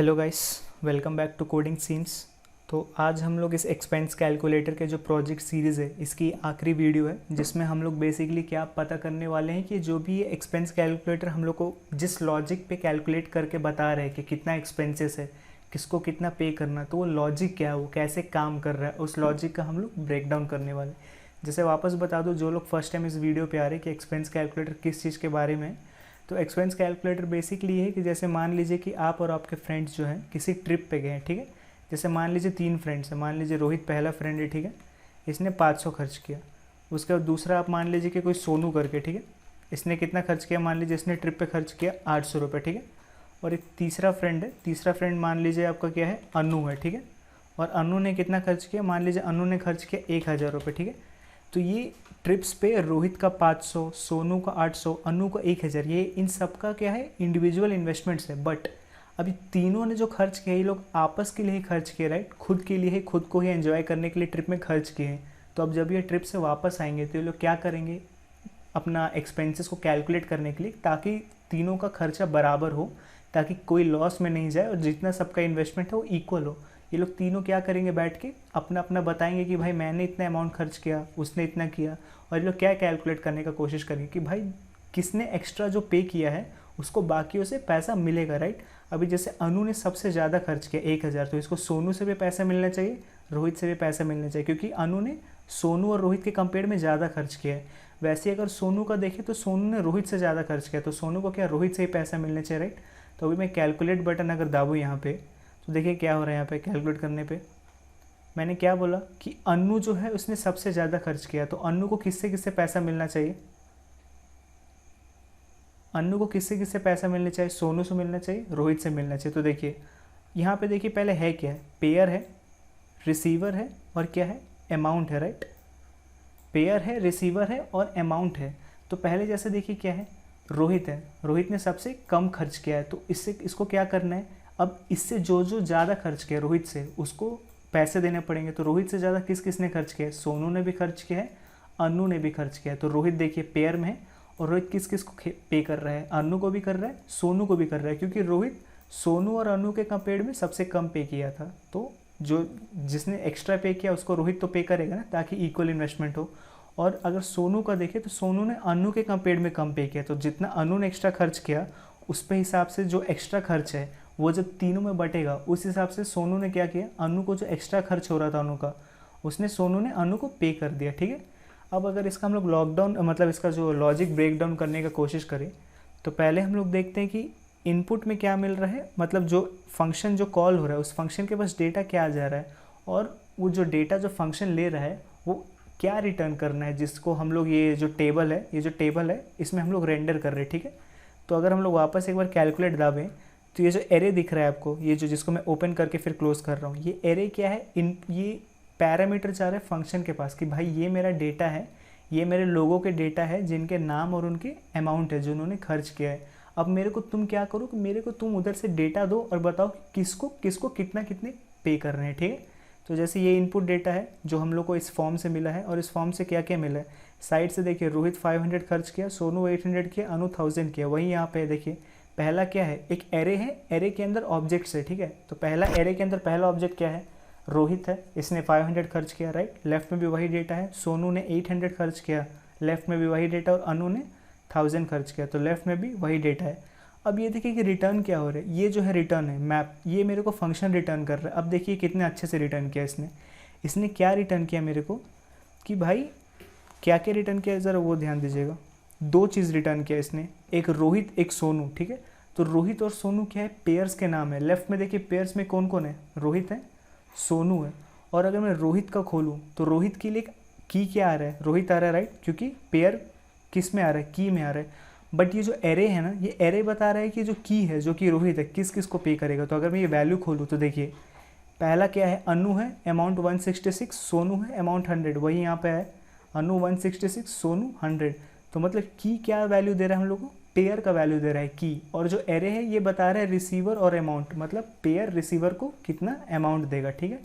Hello guys, welcome back to coding scenes. तो आज हम लोग इस एक्सपेंस कैलकुलेटर के जो प्रोजेक्ट सीरीज़ है इसकी आखिरी वीडियो है, जिसमें हम लोग बेसिकली क्या पता करने वाले हैं कि जो भी ये एक्सपेंस कैलकुलेटर हम लोग को जिस लॉजिक पे कैलकुलेट करके बता रहे हैं कि कितना एक्सपेंसेस है, किसको कितना पे करना, तो वो लॉजिक क्या है, वो कैसे काम कर रहा है, उस लॉजिक का हम लोग ब्रेक डाउन करने वाले हैं। जैसे वापस बता दो, जो लोग फर्स्ट टाइम इस वीडियो पे आ रहे हैं कि एक्सपेंस कैलकुलेटर किस चीज़ के बारे में है, तो एक्सपेंस कैलकुलेटर बेसिकली ये है कि जैसे मान लीजिए कि आप और आपके फ्रेंड्स जो हैं किसी ट्रिप पे गए हैं, ठीक है। जैसे मान लीजिए 3 फ्रेंड्स हैं, मान लीजिए रोहित पहला फ्रेंड है, ठीक है, इसने 500 खर्च किया। उसके बाद दूसरा आप मान लीजिए कि कोई सोनू करके, ठीक है, इसने कितना खर्च किया, मान लीजिए इसने ट्रिप पे खर्च किया 800 रुपये, ठीक है। और एक तीसरा फ्रेंड है, तीसरा फ्रेंड मान लीजिए आपका क्या है, अनु है, ठीक है। और अनु ने कितना खर्च किया, मान लीजिए अनु ने खर्च किया 1000 रुपये, ठीक है। तो ये ट्रिप्स पे रोहित का 500, सोनू का 800, अनु का 1000, ये इन सब का क्या है, इंडिविजुअल इन्वेस्टमेंट्स है। बट अभी तीनों ने जो खर्च किया ये लोग आपस के लिए ही खर्च किए, राइट, खुद के लिए ही, खुद को ही एंजॉय करने के लिए ट्रिप में खर्च किए हैं। तो अब जब ये ट्रिप से वापस आएंगे तो ये लोग क्या करेंगे, अपना एक्सपेंसेस को कैलकुलेट करने के लिए, ताकि तीनों का खर्चा बराबर हो, ताकि कोई लॉस में नहीं जाए और जितना सबका इन्वेस्टमेंट है वो इक्वल हो। ये लोग तीनों क्या करेंगे, बैठ के अपना अपना बताएंगे कि भाई मैंने इतना अमाउंट खर्च किया, उसने इतना किया। और ये लोग क्या कैलकुलेट करने का कोशिश करेंगे कि भाई किसने एक्स्ट्रा जो पे किया है उसको बाकियों से पैसा मिलेगा, राइट। अभी जैसे अनु ने सबसे ज़्यादा खर्च किया 1000, तो इसको सोनू से भी पैसा मिलना चाहिए, रोहित से भी पैसा मिलना चाहिए, क्योंकि अनु ने सोनू और रोहित के कंपेयर में ज़्यादा खर्च किया है। वैसे अगर सोनू का देखें तो सोनू ने रोहित से ज़्यादा खर्च किया, तो सोनू को क्या रोहित से ही पैसा मिलना चाहिए, राइट। तो अभी मैं कैलकुलेट बटन अगर दाबूँ यहाँ पे, तो देखिए क्या हो रहा है यहाँ पे कैलकुलेट करने पे। मैंने क्या बोला कि अनु जो है उसने सबसे ज़्यादा खर्च किया, तो अनु को किससे किससे पैसा मिलना चाहिए, अनु को किससे किससे पैसा मिलना चाहिए, सोनू से मिलना चाहिए, रोहित से मिलना चाहिए। तो देखिए यहाँ पे देखिए पहले है क्या है, पेयर है, रिसीवर है, और क्या है, अमाउंट है, राइट। पेयर है, रिसीवर है और अमाउंट है। तो पहले जैसे देखिए क्या है, रोहित है, रोहित ने सबसे कम खर्च किया है, तो इससे इसको क्या करना है, अब इससे जो जो ज़्यादा खर्च किया रोहित से उसको पैसे देने पड़ेंगे। तो रोहित से ज़्यादा किस किसने खर्च किया है, सोनू ने भी खर्च किया है, अनु ने भी खर्च किया है। तो रोहित देखिए पेयर में है, और रोहित किस किस को पे कर रहा है, अनु को भी कर रहा है, सोनू को भी कर रहा है, क्योंकि रोहित सोनू और अनु के कंपेयर में सबसे कम पे किया था। तो जो जिसने एक्स्ट्रा पे किया उसको रोहित तो पे करेगा ना, ताकि इक्वल इन्वेस्टमेंट हो। और अगर सोनू का देखें तो सोनू ने अनु के कंपेयर में कम पे किया, तो जितना अनु ने एक्स्ट्रा खर्च किया उस पे हिसाब से जो एक्स्ट्रा खर्च है वो जब तीनों में बटेगा, उस हिसाब से सोनू ने क्या किया, अनु को जो एक्स्ट्रा खर्च हो रहा था अनु का, उसने सोनू ने अनु को पे कर दिया, ठीक है। अब अगर इसका हम लोग लॉकडाउन मतलब इसका जो लॉजिक ब्रेक डाउन करने का कोशिश करें, तो पहले हम लोग देखते हैं कि इनपुट में क्या मिल रहा है, मतलब जो फंक्शन जो कॉल हो रहा है उस फंक्शन के पास डेटा क्या आ जा रहा है, और वो जो डेटा जो फंक्शन ले रहा है वो क्या रिटर्न करना है, जिसको हम लोग ये जो टेबल है, ये जो टेबल है इसमें हम लोग रेंडर कर रहे हैं, ठीक है। तो अगर हम लोग वापस एक बार कैलकुलेट दाबें, तो ये जो एरे दिख रहा है आपको, ये जो जिसको मैं ओपन करके फिर क्लोज कर रहा हूँ, ये एरे क्या है, ये पैरामीटर जा रहा है फंक्शन के पास कि भाई ये मेरा डेटा है, ये मेरे लोगों के डेटा है जिनके नाम और उनके अमाउंट है जो उन्होंने खर्च किया है। अब मेरे को तुम क्या करो कि मेरे को तुम उधर से डेटा दो और बताओ कि किसको किसको कितना कितने पे कर रहे हैं, ठीक है। तो जैसे ये इनपुट डेटा है जो हम लोग को इस फॉर्म से मिला है, और इस फॉर्म से क्या क्या मिला है, साइड से देखिए रोहित 500 खर्च किया, सोनू 800 किया, अनु 1000 किया। वहीं यहाँ पे देखिए पहला क्या है, एक एरे है, एरे के अंदर ऑब्जेक्ट्स है, ठीक है। तो पहला एरे के अंदर पहला ऑब्जेक्ट क्या है, रोहित है, इसने 500 खर्च किया, राइट। लेफ्ट में भी वही डेटा है, सोनू ने 800 खर्च किया, लेफ्ट में भी वही डेटा, और अनु ने 1000 खर्च किया, तो लेफ्ट में भी वही डेटा है। अब ये देखिए कि रिटर्न क्या हो रहा है, ये जो है रिटर्न है मैप, ये मेरे को फंक्शन रिटर्न कर रहा है। अब देखिए कितने अच्छे से रिटर्न किया इसने क्या रिटर्न किया मेरे को, कि भाई क्या क्या रिटर्न किया, ज़रा वो ध्यान दीजिएगा। 2 चीज़ रिटर्न किया इसने, एक रोहित एक सोनू, ठीक है। तो रोहित और सोनू क्या है, पेयर्स के नाम है। लेफ्ट में देखिए पेयर्स में कौन कौन है, रोहित है, सोनू है। और अगर मैं रोहित का खोलूँ तो रोहित के लिए की क्या आ रहा है, रोहित आ रहा है, राइट, क्योंकि पेयर किस में आ रहा है, की में आ रहा है। बट ये जो एरे है ना, ये एरे बता रहा है कि जो की है, जो कि रोहित है, किस किस को पे करेगा। तो अगर मैं ये वैल्यू खोलूँ तो देखिए पहला क्या है, अनु है, अमाउंट 166, सोनू है, अमाउंट 100, वही यहाँ पे है, अनु 166, सोनू 100। तो मतलब की क्या वैल्यू दे रहा है हम लोग को, पेयर का वैल्यू दे रहा है की। और जो एरे है ये बता रहा है रिसीवर और अमाउंट, मतलब पेयर रिसीवर को कितना अमाउंट देगा, ठीक है।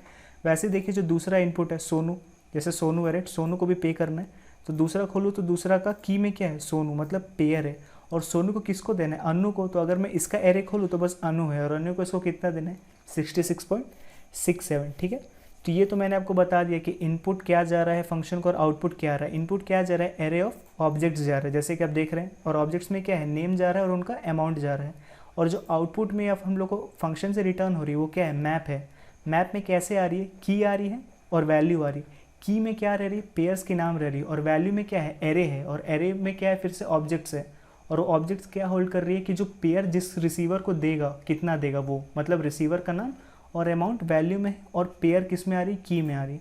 वैसे देखिए जो दूसरा इनपुट है सोनू, जैसे सोनू है, राइट, सोनू को भी पे करना है। तो दूसरा खोलूँ तो दूसरा का की में क्या है, सोनू, मतलब पेयर है। और सोनू को किसको देना है, अनु को। तो अगर मैं इसका एरे खोलूँ तो बस अनु है, और अनु को इसको कितना देना है, 66.67, ठीक है। तो ये तो मैंने आपको बता दिया कि इनपुट क्या जा रहा है फंक्शन को और आउटपुट क्या आ रहा है। इनपुट क्या जा रहा है, एरे ऑफ ऑब्जेक्ट्स जा रहा है, जैसे कि आप देख रहे हैं, और ऑब्जेक्ट्स में क्या है, नेम जा रहा है और उनका अमाउंट जा रहा है। और जो आउटपुट में अब हम लोग को फंक्शन से रिटर्न हो रही है वो क्या है, मैप है। मैप में कैसे आ रही है, की आ रही है और वैल्यू आ रही है। की में क्या रह रही है, पेयर्स के नाम रह रही है, और वैल्यू में क्या है, एरे है, और एरे में क्या है, फिर से ऑब्जेक्ट्स है। और वो ऑब्जेक्ट्स क्या होल्ड कर रही है कि जो पेयर जिस रिसीवर को देगा कितना देगा वो, मतलब रिसीवर का नाम और अमाउंट वैल्यू में, और पेयर किस में आ रही, की में आ रही।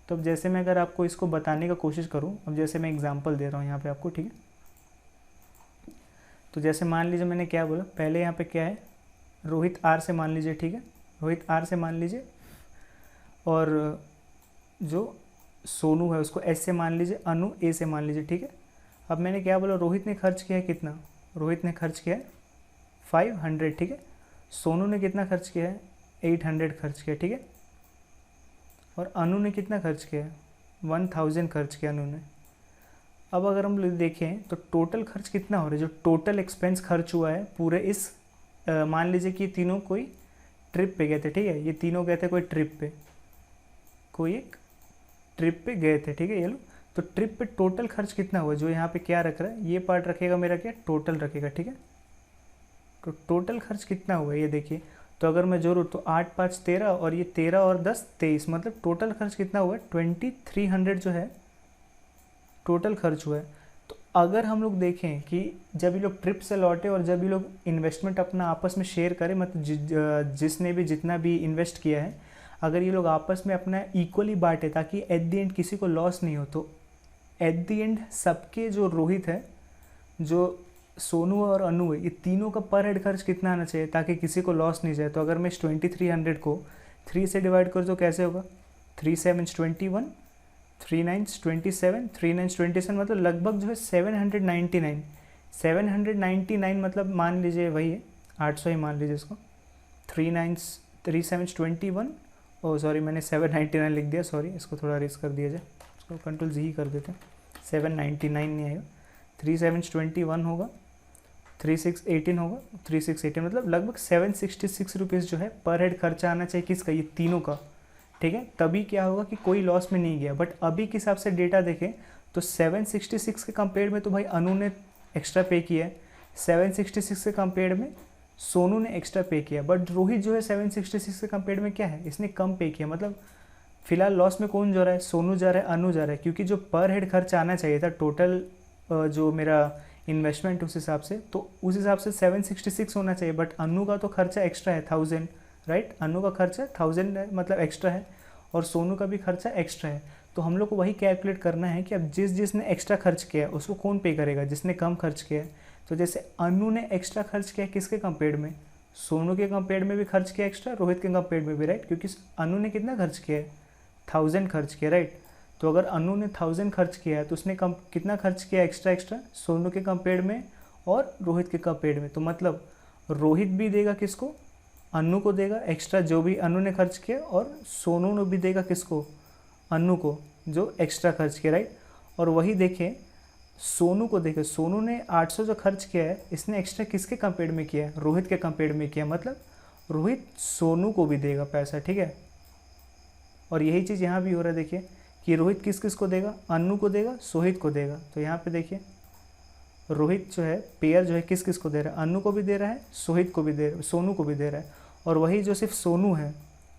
तो अब जैसे मैं अगर आपको इसको बताने का कोशिश करूँ, अब जैसे मैं एग्जांपल दे रहा हूँ यहाँ पे आपको, ठीक है। तो जैसे मान लीजिए मैंने क्या बोला, पहले यहाँ पे क्या है, रोहित आर से मान लीजिए, ठीक है, रोहित आर से मान लीजिए, और जो सोनू है उसको एस से मान लीजिए, अनु ए से मान लीजिए, ठीक है। अब मैंने क्या बोला, रोहित ने खर्च किया है कितना, रोहित ने खर्च किया है 500, ठीक है। सोनू ने कितना खर्च किया है, 800 खर्च किया, ठीक है। और अनु ने कितना खर्च किया है, 1000 खर्च किया अनु ने। अब अगर हम लोग देखें तो टोटल खर्च कितना हो रहा है, जो टोटल एक्सपेंस खर्च हुआ है पूरे इस मान लीजिए कि तीनों कोई ट्रिप पे गए थे, ठीक है। ये तीनों गए थे कोई ट्रिप पे, कोई एक ट्रिप पे गए थे, ठीक है। ये लो, तो ट्रिप पे टोटल खर्च कितना हुआ, जो यहाँ पे क्या रख रहा है, ये पार्ट रखेगा मेरा क्या, टोटल रखेगा, ठीक है। तो टोटल खर्च कितना हुआ ये देखिए। तो अगर मैं जोड़ूँ तो 8 5 13, और ये 13 और 10 23, मतलब टोटल खर्च कितना हुआ है, 2300 जो है टोटल खर्च हुआ है। तो अगर हम लोग देखें कि जब ये लोग ट्रिप से लौटे और जब ये लोग इन्वेस्टमेंट अपना आपस में शेयर करें, मतलब जिसने भी जितना भी इन्वेस्ट किया है, अगर ये लोग आपस में अपना इक्वली बांटे ताकि एट द एंड किसी को लॉस नहीं हो, तो एट द एंड सबके जो रोहित है, जो सोनू और अनु है, ये तीनों का पर हेड खर्च कितना आना चाहिए ताकि किसी को लॉस नहीं जाए। तो अगर मैं इस 2300 को 3 से डिवाइड कर तो कैसे होगा, 3 7 21, 3 9 27, 3 9 27, मतलब लगभग जो है 799 मतलब मान लीजिए वही है 800 ही मान लीजिए इसको। 3 7 21, ओ सॉरी मैंने 799 लिख दिया, सॉरी, इसको थोड़ा रेस कर दिया जाए, इसको कंट्रोल जी ही कर देते हैं, 799 नहीं आएगा, 3 7 21 होगा, 3 6 18 होगा, 3 6 18 मतलब लगभग 766 रुपीज़ जो है पर हेड खर्चा आना चाहिए, किसका, ये तीनों का, ठीक है। तभी क्या होगा कि कोई लॉस में नहीं गया। बट अभी के हिसाब से डेटा देखें तो 766 के कंपेयर में तो भाई अनु ने एक्स्ट्रा पे किया है, 766 के कंपेयर में सोनू ने एक्स्ट्रा पे किया, बट रोहित जो है 766 के कंपेयर में क्या है, इसने कम पे किया। मतलब फिलहाल लॉस में कौन जा रहा है, सोनू जा रहा है, अनु जा रहा है, क्योंकि जो पर हेड खर्च आना चाहिए था टोटल जो मेरा इन्वेस्टमेंट उस हिसाब से, तो उस हिसाब से 766 होना चाहिए, बट अनु का तो खर्चा एक्स्ट्रा है 1000, राइट। अनु का खर्चा 1000 है, मतलब एक्स्ट्रा है, और सोनू का भी खर्चा एक्स्ट्रा है। तो हम लोग को वही कैलकुलेट करना है कि अब जिसने एक्स्ट्रा खर्च किया है उसको कौन पे करेगा, जिसने कम खर्च किया है। तो जैसे अनु ने एक्स्ट्रा खर्च किया किसके कंपेयर में, सोनू के कंपेयर में भी खर्च किया एक्स्ट्रा, रोहित के कंपेयर में भी, राइट, क्योंकि अनु ने कितना खर्च किया है, 1000 खर्च किया, राइट। तो अगर अनु ने 1000 खर्च किया है तो उसने कितना खर्च किया एक्स्ट्रा सोनू के कंपेयर में और रोहित के कंपेयर में। तो मतलब रोहित भी देगा किसको, अनु को देगा एक्स्ट्रा जो भी अनु ने खर्च किया, और सोनू ने भी देगा किसको, अनु को, जो एक्स्ट्रा खर्च किया, राइट। और वही देखें सोनू को, देखें सोनू ने 800 जो खर्च किया है, इसने एक्स्ट्रा किसके कंपेयर में किया है, रोहित के कंपेयर में किया, मतलब रोहित सोनू को भी देगा पैसा, ठीक है। और यही चीज़ यहाँ भी हो रहा है, देखिए कि रोहित किस किस को देगा, अनु को देगा, सोहित को देगा। तो यहाँ पे देखिए रोहित जो है पेयर जो है किस किस को दे रहा है, अनु को भी दे रहा है, सोहित को भी दे रहा है, सोनू को भी दे रहा है। और वही जो सिर्फ सोनू है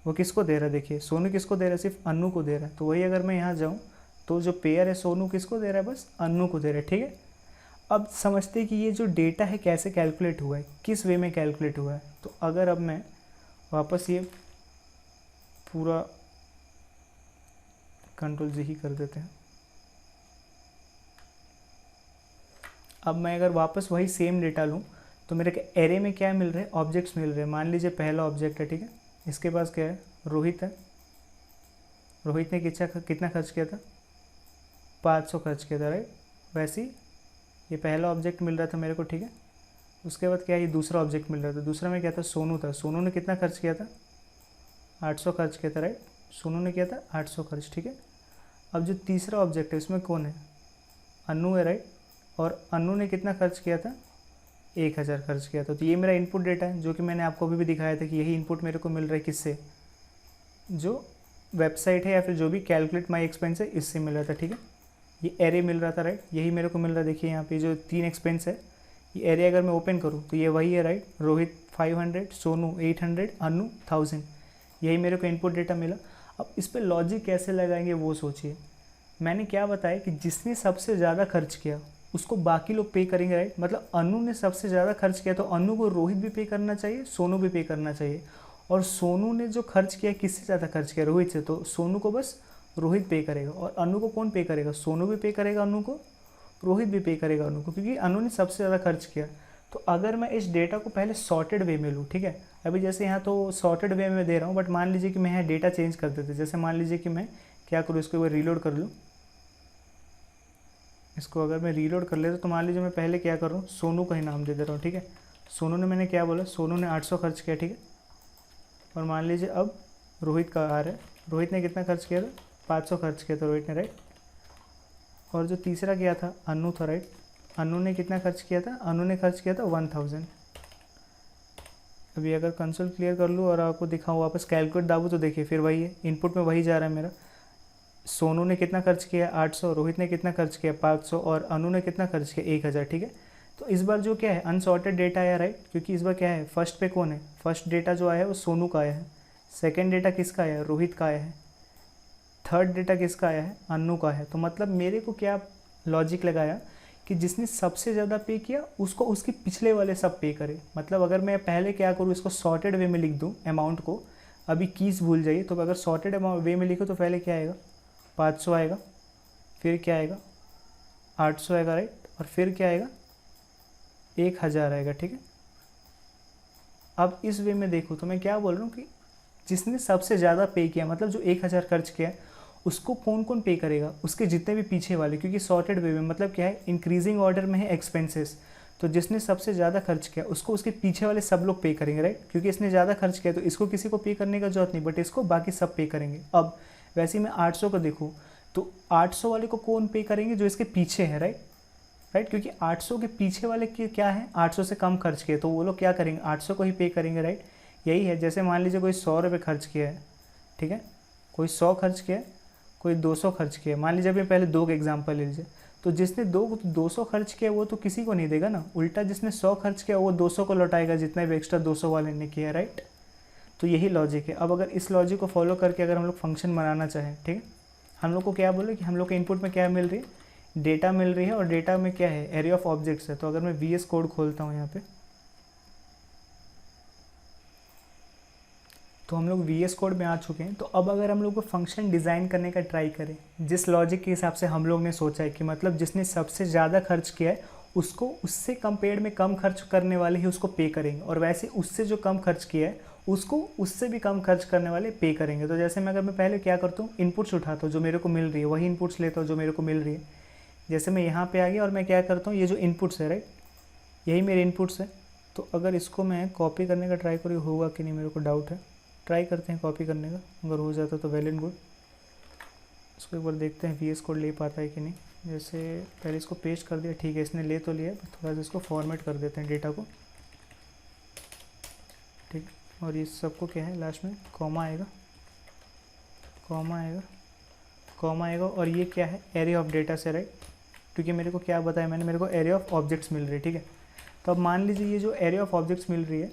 वो किसको दे रहा है, देखिए सोनू किसको दे रहा है, सिर्फ अनु को दे रहा है। तो वही अगर मैं यहाँ जाऊँ तो जो पेयर है सोनू किसको दे रहा है, बस अनु को दे रहा है, ठीक है। अब समझते हैं कि ये जो डेटा है कैसे कैलकुलेट हुआ है, किस वे में कैलकुलेट हुआ है। तो अगर अब मैं वापस ये पूरा कंट्रोल जी ही कर देते हैं, अब मैं अगर वापस वही सेम डेटा लूँ तो मेरे के एरे में क्या मिल रहे हैं, ऑब्जेक्ट्स मिल रहे हैं। मान लीजिए पहला ऑब्जेक्ट है, ठीक है, इसके पास क्या है, रोहित है, रोहित ने कितना खर्च किया था, 500 खर्च किया था, राइट। वैसे ही ये पहला ऑब्जेक्ट मिल रहा था मेरे को, ठीक है। उसके बाद क्या है, ये दूसरा ऑब्जेक्ट मिल रहा था, दूसरा में क्या था, सोनू था, सोनू ने कितना खर्च किया था, 800 खर्च किया था, राइट। सोनू ने किया था 800 खर्च, ठीक है। अब जो तीसरा ऑब्जेक्ट है इसमें कौन है, अनु है, राइट। और अनु ने कितना खर्च किया था, 1000 खर्च किया था। तो ये मेरा इनपुट डेटा है जो कि मैंने आपको अभी भी दिखाया था कि यही इनपुट मेरे को मिल रहा है किससे, जो वेबसाइट है या फिर जो भी कैलकुलेट माई एक्सपेंस है इससे मिल रहा था। ठीक है, ये एरे मिल रहा था राइट, यही मेरे को मिल रहा है। देखिए यहाँ पे जो 3 एक्सपेंस है, ये एरे अगर मैं ओपन करूँ तो ये वही है राइट। रोहित 500, सोनू 800, अनु 1000, यही मेरे को इनपुट डेटा मिला। अब इस पर लॉजिक कैसे लगाएंगे वो सोचिए। मैंने क्या बताया कि जिसने सबसे ज़्यादा खर्च किया उसको बाकी लोग पे करेंगे राइट। मतलब अनु ने सबसे ज़्यादा खर्च किया तो अनु को रोहित भी पे करना चाहिए, सोनू भी पे करना चाहिए। और सोनू ने जो खर्च किया किससे ज़्यादा खर्च किया, रोहित से, तो सोनू को बस रोहित पे करेगा। और अनु को कौन पे करेगा, सोनू भी पे करेगा अनु को, रोहित भी पे करेगा अनु को, क्योंकि अनु ने सबसे ज़्यादा खर्च किया। तो अगर मैं इस डेटा को पहले सॉर्टेड वे में लूँ, ठीक है, अभी जैसे यहाँ तो सॉर्टेड वे में दे रहा हूँ, बट मान लीजिए कि मैं यहाँ डेटा चेंज कर देते, जैसे मान लीजिए कि मैं क्या करूँ, इसको एक रीलोड कर लूँ। इसको अगर मैं रीलोड कर लेता तो मान लीजिए मैं पहले क्या कर रहा हूँ, सोनू का ही नाम दे दे रहा हूँ। ठीक है, सोनू ने, मैंने क्या बोला, सोनू ने 800 खर्च किया। ठीक है, और मान लीजिए अब रोहित का आ रहा है, रोहित ने कितना खर्च किया था, 500 खर्च किया था रोहित ने राइट। और जो तीसरा क्या था, अनु था राइट। अनु ने कितना खर्च किया था, अनु ने खर्च किया था 1000। अभी अगर कंसोल क्लियर कर लूँ और आपको दिखाऊँ, वापस कैलकुलेट दाबूँ तो देखिए फिर वही है, इनपुट में वही जा रहा है मेरा। सोनू ने कितना खर्च किया, 800, रोहित ने कितना खर्च किया, 500, और अनु ने कितना खर्च किया, 1000। ठीक है, तो इस बार जो क्या है, अनसॉर्टेड डेटा आया राइट, क्योंकि इस बार क्या है, फर्स्ट पे कौन है, फर्स्ट डेटा जो आया है वो सोनू का आया है, सेकंड डेटा किसका आया है, रोहित का आया है, थर्ड डेटा किसका आया है, अनु का है। तो मतलब मेरे को क्या लॉजिक लगाया कि जिसने सबसे ज़्यादा पे किया उसको उसके पिछले वाले सब पे करे। मतलब अगर मैं पहले क्या करूँ, इसको सॉर्टेड वे में लिख दूँ अमाउंट को, अभी कीज़ भूल जाइए, तो अगर सॉर्टेड वे में लिखो तो पहले क्या आएगा, 500 आएगा, फिर क्या आएगा, 800 आएगा राइट, और फिर क्या आएगा, 1000 आएगा। ठीक है, अब इस वे में देखो तो मैं क्या बोल रहा हूँ कि जिसने सबसे ज़्यादा पे किया, मतलब जो 1000 खर्च किया, उसको कौन कौन पे करेगा, उसके जितने भी पीछे वाले, क्योंकि सॉर्टेड वे में मतलब क्या है, इंक्रीजिंग ऑर्डर में है एक्सपेंसेस। तो जिसने सबसे ज़्यादा खर्च किया उसको उसके पीछे वाले सब लोग पे करेंगे राइट, क्योंकि इसने ज़्यादा खर्च किया तो इसको किसी को पे करने का जरूरत नहीं, बट इसको बाकी सब पे करेंगे। अब वैसे ही मैं 800 को देखूँ तो 800 वाले को कौन पे करेंगे, जो इसके पीछे है राइट, क्योंकि 800 के पीछे वाले की क्या है, 800 से कम खर्च किए, तो वो लोग क्या करेंगे, 800 को ही पे करेंगे राइट। यही है, जैसे मान लीजिए कोई 100 रुपये खर्च किया है, ठीक है, कोई 100 खर्च किया है, कोई 200 खर्च किया है। मान लीजिए अभी पहले 2 का एग्जाम्पल ले लीजिए, तो जिसने 200 खर्च किया वो तो किसी को नहीं देगा ना, उल्टा जिसने 100 खर्च किया वो 200 को लौटाएगा, जितना भी एक्स्ट्रा 200 वाले ने किया राइट। तो यही लॉजिक है। अब अगर इस लॉजिक को फॉलो करके अगर हम लोग फंक्शन बनाना चाहें, ठीक है, हम लोग को क्या बोले कि हम लोग के इनपुट में क्या मिल रही है, डेटा मिल रही है, और डेटा में क्या है, एरे ऑफ ऑब्जेक्ट्स है। तो अगर मैं VS कोड खोलता हूँ यहाँ पे, तो हम लोग VS कोड में आ चुके हैं। तो अब अगर हम लोग को फंक्शन डिज़ाइन करने का ट्राई करें जिस लॉजिक के हिसाब से हम लोग ने सोचा है कि मतलब जिसने सबसे ज़्यादा खर्च किया है उसको उससे कंपेयर में कम खर्च करने वाले ही उसको पे करेंगे, और वैसे उससे जो कम खर्च किया है उसको उससे भी कम खर्च करने वाले पे करेंगे। तो जैसे मैं अगर मैं पहले क्या करता हूँ, इनपुट्स उठाता हूँ जो मेरे को मिल रही है, वही इनपुट्स लेता हूँ जो मेरे को मिल रही है। जैसे मैं यहाँ पे आ गया और मैं क्या करता हूँ, ये जो इनपुट्स है राइट, यही मेरे इनपुट्स है। तो अगर इसको मैं कॉपी करने का ट्राई करूँ, होगा कि नहीं मेरे को डाउट है, ट्राई करते हैं कॉपी करने का, अगर हो जाता तो वेल एंड गुड। इसको एक बार देखते हैं VS कोड ले पाता है कि नहीं। जैसे पहले इसको पेस्ट कर दिया, ठीक है, इसने ले तो लिया, थोड़ा सा इसको फॉर्मेट कर देते हैं डेटा को, ठीक। और ये सबको क्या है, लास्ट में कॉमा आएगा, कॉमा आएगा, कॉमा आएगा, और ये क्या है, एरे ऑफ डेटा से राइट, क्योंकि मेरे को क्या बताया मैंने, मेरे को एरे ऑफ ऑब्जेक्ट्स मिल रही है, ठीक है। तो अब मान लीजिए ये जो एरे ऑफ ऑब्जेक्ट्स मिल रही है,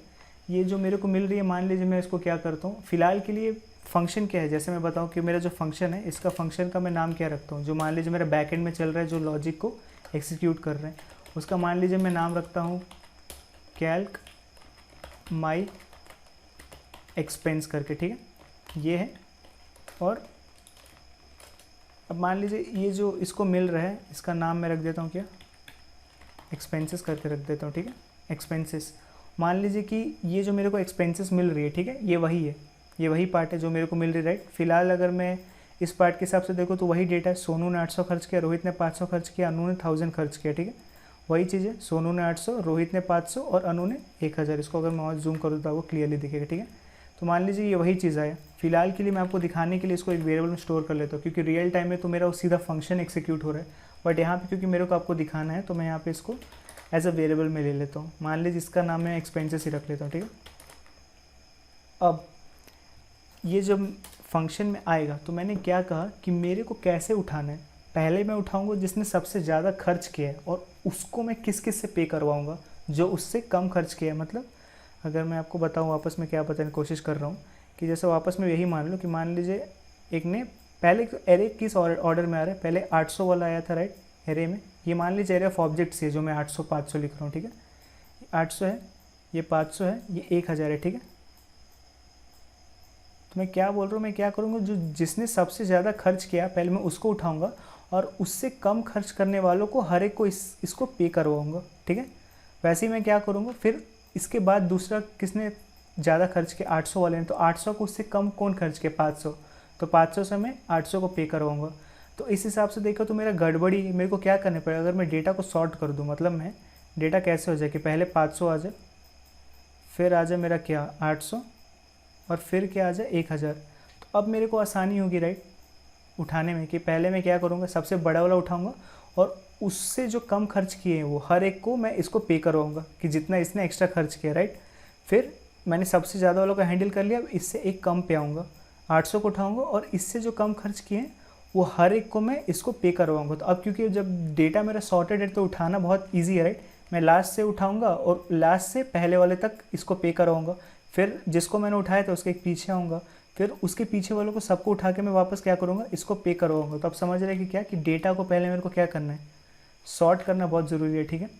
ये जो मेरे को मिल रही है, मान लीजिए मैं इसको क्या करता हूँ, फिलहाल के लिए फंक्शन क्या है, जैसे मैं बताऊँ कि मेरा जो फंक्शन है, इसका फंक्शन का मैं नाम क्या रखता हूँ, जो मान लीजिए मेरा बैकएंड में चल रहा है, जो लॉजिक को एग्जीक्यूट कर रहे हैं, उसका मान लीजिए मैं नाम रखता हूँ कैल्क माई एक्सपेंस करके, ठीक है, ये है। और अब मान लीजिए ये जो इसको मिल रहा है, इसका नाम मैं रख देता हूँ क्या, एक्सपेंसेस करके रख देता हूँ, ठीक है, एक्सपेंसेस। मान लीजिए कि ये जो मेरे को एक्सपेंसेस मिल रही है, ठीक है, ये वही है, ये वही पार्ट है जो मेरे को मिल रही है राइट। फिलहाल अगर मैं इस पार्ट के हिसाब से देखो तो वही डेटा है, सोनू ने 800 खर्च किया, रोहित ने 500 खर्च किया, अनु ने 1000 खर्च किया, ठीक है, वही चीज़ है, सोनू ने 800, रोहित ने 500 और अनु ने 1000। इसको अगर मैं और जूम करूँ तो आपको क्लियरली दिखेगा, ठीक है। तो मान लीजिए ये वही चीज़ आया। फिलहाल के लिए मैं आपको दिखाने के लिए इसको एक वेरिएबल में स्टोर कर लेता हूँ, क्योंकि रियल टाइम में तो मेरा सीधा फंक्शन एक्सिक्यूट हो रहा है, बट यहाँ पे क्योंकि मेरे को आपको दिखाना है तो मैं यहाँ पे इसको एज अ वेरिएबल में ले लेता हूँ। मान लीजिए इसका नाम मैं एक्सपेंसेस ही रख लेता हूँ, ठीक है। अब ये जब फंक्शन में आएगा तो मैंने क्या कहा कि मेरे को कैसे उठाना है। पहले मैं उठाऊंगा जिसने सबसे ज़्यादा खर्च किया है और उसको मैं किस किस से पे करवाऊंगा जो उससे कम खर्च किया है। मतलब अगर मैं आपको बताऊं वापस में क्या बताने की कोशिश कर रहा हूँ कि जैसे वापस में यही मान लो कि मान लीजिए एक ने पहले एरे किस ऑर्डर में आ रहा है, पहले 800 वाला आया था राइट एरे में। ये मान लीजिए एरे ऑफ ऑब्जेक्ट्स है जो मैं 800 500 लिख रहा हूँ, ठीक है। 800 है, ये 500 है, ये 1000 है, ठीक है। तो मैं क्या बोल रहा हूँ, मैं क्या करूँगा जो जिसने सबसे ज़्यादा खर्च किया पहले मैं उसको उठाऊँगा और उससे कम खर्च करने वालों को हर एक को इसको पे करवाऊँगा, ठीक है। वैसे ही मैं क्या करूँगा फिर इसके बाद दूसरा किसने ज़्यादा खर्च किया 800 वाले ने, तो 800 को उससे कम कौन खर्च किया 500, तो 500 से मैं 800 को पे करवाऊँगा। तो इस हिसाब से देखो तो मेरा गड़बड़ी मेरे को क्या करना पड़ेगा। अगर मैं डेटा को सॉर्ट कर दूँ मतलब मैं डेटा कैसे हो जाए कि पहले 500 आ जाए, फिर आ जाए मेरा क्या 800 और फिर क्या आ जाए 1000। तो अब मेरे को आसानी होगी राइट उठाने में कि पहले मैं क्या करूँगा सबसे बड़ा वाला उठाऊँगा और उससे जो कम खर्च किए हैं वो हर एक को मैं इसको पे करवाऊँगा कि जितना इसने एक्स्ट्रा खर्च किया राइट। फिर मैंने सबसे ज़्यादा वालों को हैंडल कर लिया, अब इससे एक कम पे आऊँगा, 800 को उठाऊँगा और इससे जो कम खर्च किए हैं वो हर एक को मैं इसको पे करवाऊँगा। तो अब क्योंकि जब डेटा मेरा सॉर्टेड है तो उठाना बहुत ईजी है राइट। मैं लास्ट से उठाऊँगा और लास्ट से पहले वाले तक इसको पे करवाऊँगा, फिर जिसको मैंने उठाया था उसके पीछे आऊँगा, फिर उसके पीछे वालों को सबको उठा के मैं वापस क्या करूँगा इसको पे करवाऊँगा। तो अब समझ रहे हैं कि क्या कि डेटा को पहले मेरे को क्या करना है सॉर्ट करना बहुत ज़रूरी है, ठीक है।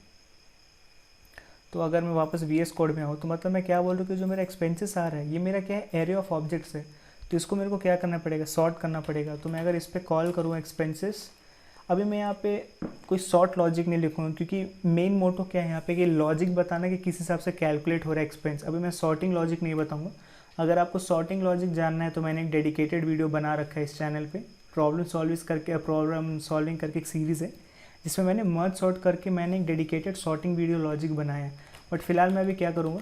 तो अगर मैं वापस VS कोड में आऊँ तो मतलब मैं क्या बोल रहा हूँ कि जो मेरा एक्सपेंसेस आ रहा है ये मेरा क्या है एरे ऑफ ऑब्जेक्ट्स है, तो इसको मेरे को क्या करना पड़ेगा सॉर्ट करना पड़ेगा। तो मैं अगर इस पर कॉल करूँ एक्सपेंसेस, अभी मैं यहाँ पे कोई शॉर्ट लॉजिक नहीं लिखूँगा क्योंकि मेन मोटो क्या है यहाँ पे कि लॉजिक बताना कि किस हिसाब से कैलकुलेट हो रहा है एक्सपेंस। अभी मैं सॉर्टिंग लॉजिक नहीं बताऊँगा। अगर आपको सॉर्टिंग लॉजिक जानना है तो मैंने एक डेडिकेटेड वीडियो बना रखा है इस चैनल पे, प्रॉब्लम सॉल्विंग करके एक सीरीज़ है जिसमें मैंने मर्ज सॉर्ट करके मैंने एक डेडिकेटेड सॉर्टिंग वीडियो लॉजिक बनाया है। बट फिलहाल मैं अभी क्या करूँगा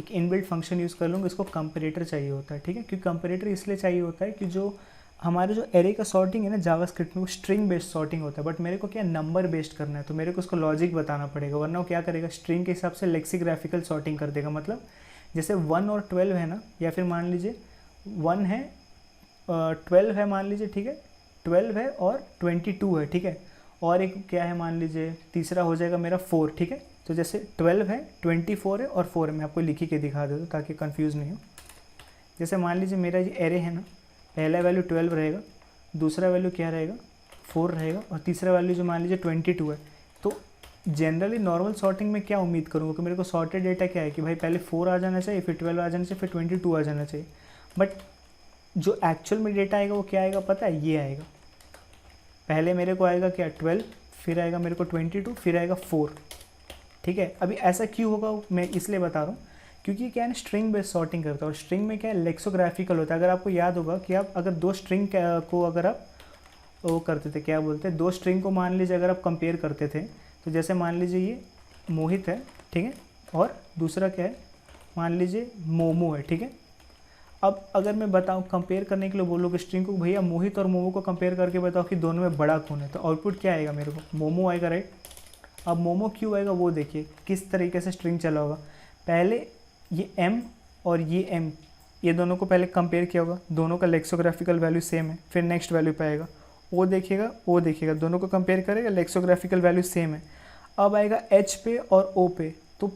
एक इनबिल्ट फंक्शन यूज़ कर लूँगा, इसको कंपैरेटर चाहिए होता है, ठीक है। क्योंकि कंपैरेटर इसलिए चाहिए होता है कि जो हमारे जो एरे का सॉर्टिंग है ना जावास्क्रिप्ट में वो स्ट्रिंग बेस्ड सॉर्टिंग होता है, बट मेरे को क्या नंबर बेस्ड करना है तो मेरे को उसको लॉजिक बताना पड़ेगा, वरना वो क्या करेगा स्ट्रिंग के हिसाब से लेक्सिग्राफिकल सॉर्टिंग कर देगा। मतलब जैसे 1 और 12 है ना, या फिर मान लीजिए 1 है 12 है मान लीजिए, ठीक है 12 है और 22 है, ठीक है। और एक क्या है मान लीजिए तीसरा हो जाएगा मेरा 4, ठीक है। तो जैसे 12 है 24 है और 4 है, मैं आपको लिखी के दिखा देता हूँ ताकि कंफ्यूज नहीं हो। जैसे मान लीजिए मेरा ये एरे है ना, पहला वैल्यू 12 रहेगा, दूसरा वैल्यू क्या रहेगा 4 रहेगा और तीसरा वैल्यू जो मान लीजिए 22 है। तो जनरली नॉर्मल सॉर्टिंग में क्या उम्मीद करूँगा कि मेरे को सॉर्टेड डेटा क्या है कि भाई पहले 4 आ जाना चाहिए, फिर 12 आ जाना चाहिए, फिर 22 आ जाना चाहिए। बट जो एक्चुअल में डेटा आएगा वो क्या आएगा पता है, ये आएगा। पहले मेरे को आएगा क्या 12, फिर आएगा मेरे को 22, फिर आएगा 4, ठीक है। अभी ऐसा क्यों होगा मैं इसलिए बता रहा हूँ क्योंकि क्या है ना स्ट्रिंग बेस्ड सॉर्टिंग करता है और स्ट्रिंग में क्या है लेक्सोग्राफिकल होता है। अगर आपको याद होगा कि आप अगर दो स्ट्रिंग को अगर आप वो करते थे क्या बोलते हैं, दो स्ट्रिंग को मान लीजिए अगर आप कंपेयर करते थे तो जैसे मान लीजिए ये मोहित है, ठीक है, और दूसरा क्या है मान लीजिए मोमो है, ठीक है। अब अगर मैं बताऊं कंपेयर करने के लिए बोलो कि स्ट्रिंग को भैया मोहित और मोमो को कंपेयर करके बताओ कि दोनों में बड़ा कौन है, तो आउटपुट क्या आएगा मेरे को मोमो आएगा राइट। अब मोमो क्यों आएगा वो देखिए किस तरीके से स्ट्रिंग चला होगा। पहले ये m और ये m ये दोनों को पहले कंपेयर किया होगा, दोनों का लेक्सोग्राफिकल वैल्यू सेम है, फिर नेक्स्ट वैल्यू पाएगा ओ देखिएगा दोनों को कंपेयर करेगा लेक्सोग्राफिकल वैल्यू सेम है। अब आएगा h पे और o पे, तो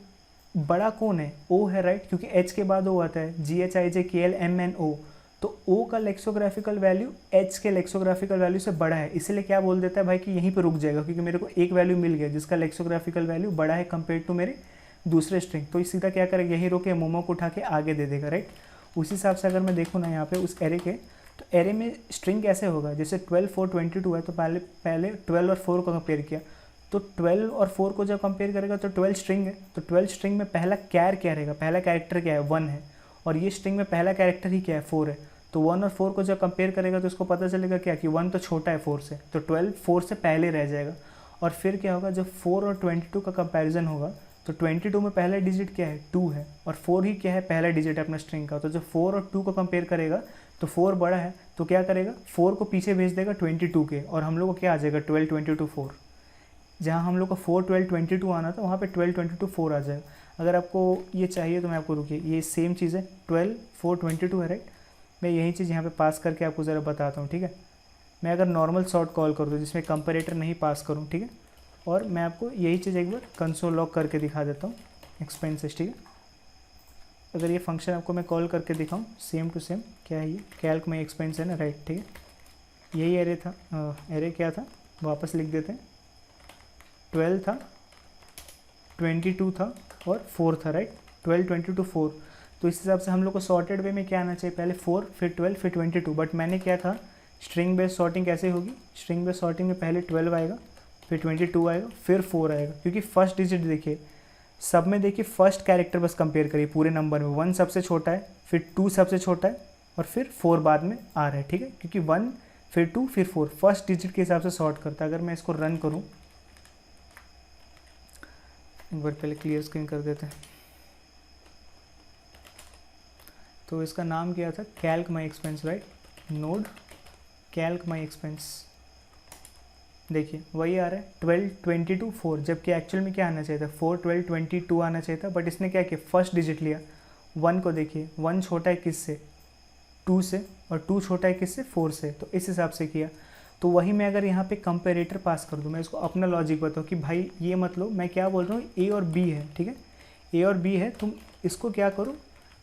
बड़ा कौन है o है राइट, क्योंकि h के बाद o आता है GHIJKLMNO, तो o का लेक्सोग्राफिकल वैल्यू h के लेक्सोग्राफिकल वैल्यू से बड़ा है, इसलिए क्या बोल देता है भाई कि यहीं पे रुक जाएगा क्योंकि मेरे को एक वैल्यू मिल गया जिसका लेक्सोग्राफिकल वैल्यू बड़ा है कंपेयर टू मेरे दूसरे स्ट्रिंग। तो सीधा क्या करेगा यहीं रोके मोमो को उठा के आगे दे देगा राइट। उसी हिसाब से अगर मैं देखूँ ना यहाँ पे उस एरे के, तो एरे में स्ट्रिंग कैसे होगा जैसे 12 4 22 है तो पहले 12 और 4 को कंपेयर किया, तो 12 और 4 को जब कंपेयर करेगा तो 12 स्ट्रिंग है, तो 12 स्ट्रिंग में पहला क्या रहेगा, पहला कैरेक्टर क्या है 1 है, और ये स्ट्रिंग में पहला कैरेक्टर ही क्या है 4 है। तो 1 और 4 को जब कंपेयर करेगा तो उसको पता चलेगा क्या कि 1 तो छोटा है 4 से, तो 12 4 से पहले रह जाएगा। और फिर क्या होगा जब 4 और 22 का कंपैरिजन होगा तो 22 में पहला डिजिट क्या है 2 है और 4 ही क्या है पहला डिजिट है अपना स्ट्रिंग का। तो जब 4 और 2 को कंपेयर करेगा तो 4 बड़ा है तो क्या करेगा 4 को पीछे भेज देगा 22 के और हम लोग को क्या आ जाएगा 12 22 4। जहाँ हम लोग का 4 12 22 आना था वहाँ पे 12 22 4 आ जाएगा। अगर आपको ये चाहिए तो मैं आपको रुकिए, ये सेम चीज़ है 12 4 22 है राइट। मैं यही चीज़ यहाँ पे पास करके आपको ज़रा बताता हूँ, ठीक है। मैं अगर नॉर्मल सॉर्ट कॉल कर दूँ जिसमें कंपैरेटर नहीं पास करूँ, ठीक है, और मैं आपको यही चीज़ एक बार कंसोल लॉग करके दिखा देता हूँ एक्सपेंसेस, ठीक है। अगर ये फंक्शन आपको मैं कॉल करके दिखाऊँ सेम टू सेम, क्या है ये कैल्क में एक्सपेंस है ना राइट, ठीक है। यही एरे था, एरे क्या था वापस लिख देते हैं, 12 था, 22 था और 4 था राइट, 12 22 4। तो इस हिसाब से हम लोग को सॉर्टेड वे में क्या आना चाहिए, पहले 4 फिर 12 फिर 22। बट मैंने क्या था, स्ट्रिंग बेस्ड सॉर्टिंग कैसे होगी, स्ट्रिंग बेस्ड सॉर्टिंग में पहले 12 आएगा फिर 22 आएगा फिर 4 आएगा, क्योंकि फर्स्ट डिजिट देखिए सब में, देखिए फर्स्ट कैरेक्टर बस कंपेयर करिए पूरे नंबर में, 1 सबसे छोटा है फिर 2 सबसे छोटा है और फिर 4 बाद में आ रहा है, ठीक है। क्योंकि 1 फिर 2 फिर 4 फर्स्ट डिजिट के हिसाब से सॉर्ट करता है। अगर मैं इसको रन करूँ, एक बार पहले क्लियर स्क्रीन कर देते हैं। तो इसका नाम क्या था, कैल्क माई एक्सपेंस राइट, नोड कैल्क माई एक्सपेंस। देखिए वही आ रहा है 12 22 4, जबकि एक्चुअल में क्या आना चाहिए था 4 12 22 आना चाहिए था। बट इसने क्या किया, फर्स्ट डिजिट लिया 1 को, देखिए 1 छोटा है किससे, 2 से, और 2 छोटा है किससे, 4 से, तो इस हिसाब से किया। तो वही मैं अगर यहाँ पे कंपेरेटर पास कर दूँ, मैं इसको अपना लॉजिक बताऊँ कि भाई ये मतलब मैं क्या बोल रहा हूँ, ए और बी है, ठीक है, ए और बी है, तुम इसको क्या करो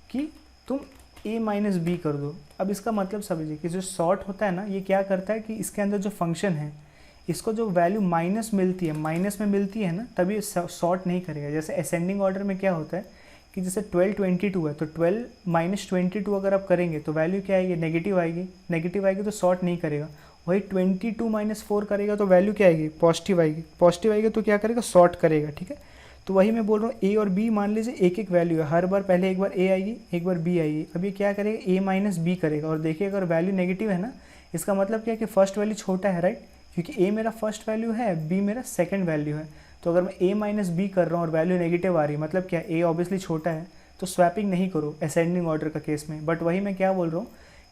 कि तुम a माइनस बी कर दो। अब इसका मतलब समझिए कि जो सॉर्ट होता है ना, ये क्या करता है कि इसके अंदर जो फंक्शन है इसको जो वैल्यू माइनस मिलती है, माइनस में मिलती है ना, तभी सॉर्ट नहीं करेगा। जैसे असेंडिंग ऑर्डर में क्या होता है कि जैसे 12 22 है तो 12 माइनस 22 अगर आप करेंगे तो वैल्यू क्या आएगी, नेगेटिव आएगी, नेगेटिव आएगी तो सॉर्ट नहीं करेगा। वही 22 माइनस 4 करेगा तो वैल्यू क्या आएगी, पॉजिटिव आएगी, पॉजिटिव आएगी तो क्या करेगा, सॉर्ट करेगा, ठीक है। तो वही मैं बोल रहा हूँ ए और बी मान लीजिए एक एक वैल्यू है, हर बार पहले एक बार ए आएगी एक बार बी आएगी। अब ये क्या करेगा, ए माइनस बी करेगा, और देखिए अगर वैल्यू नेगेटिव है ना, इसका मतलब क्या है कि फर्स्ट वैल्यू छोटा है राइट, क्योंकि ए मेरा फर्स्ट वैल्यू है, बी मेरा सेकंड वैल्यू है। तो अगर मैं ए माइनस बी कर रहा हूँ और वैल्यू नेगेटिव आ रही है, मतलब क्या, ए ऑब्वियसली छोटा है, तो स्वैपिंग नहीं करो असेंडिंग ऑर्डर का केस में। बट वही मैं क्या बोल रहा हूँ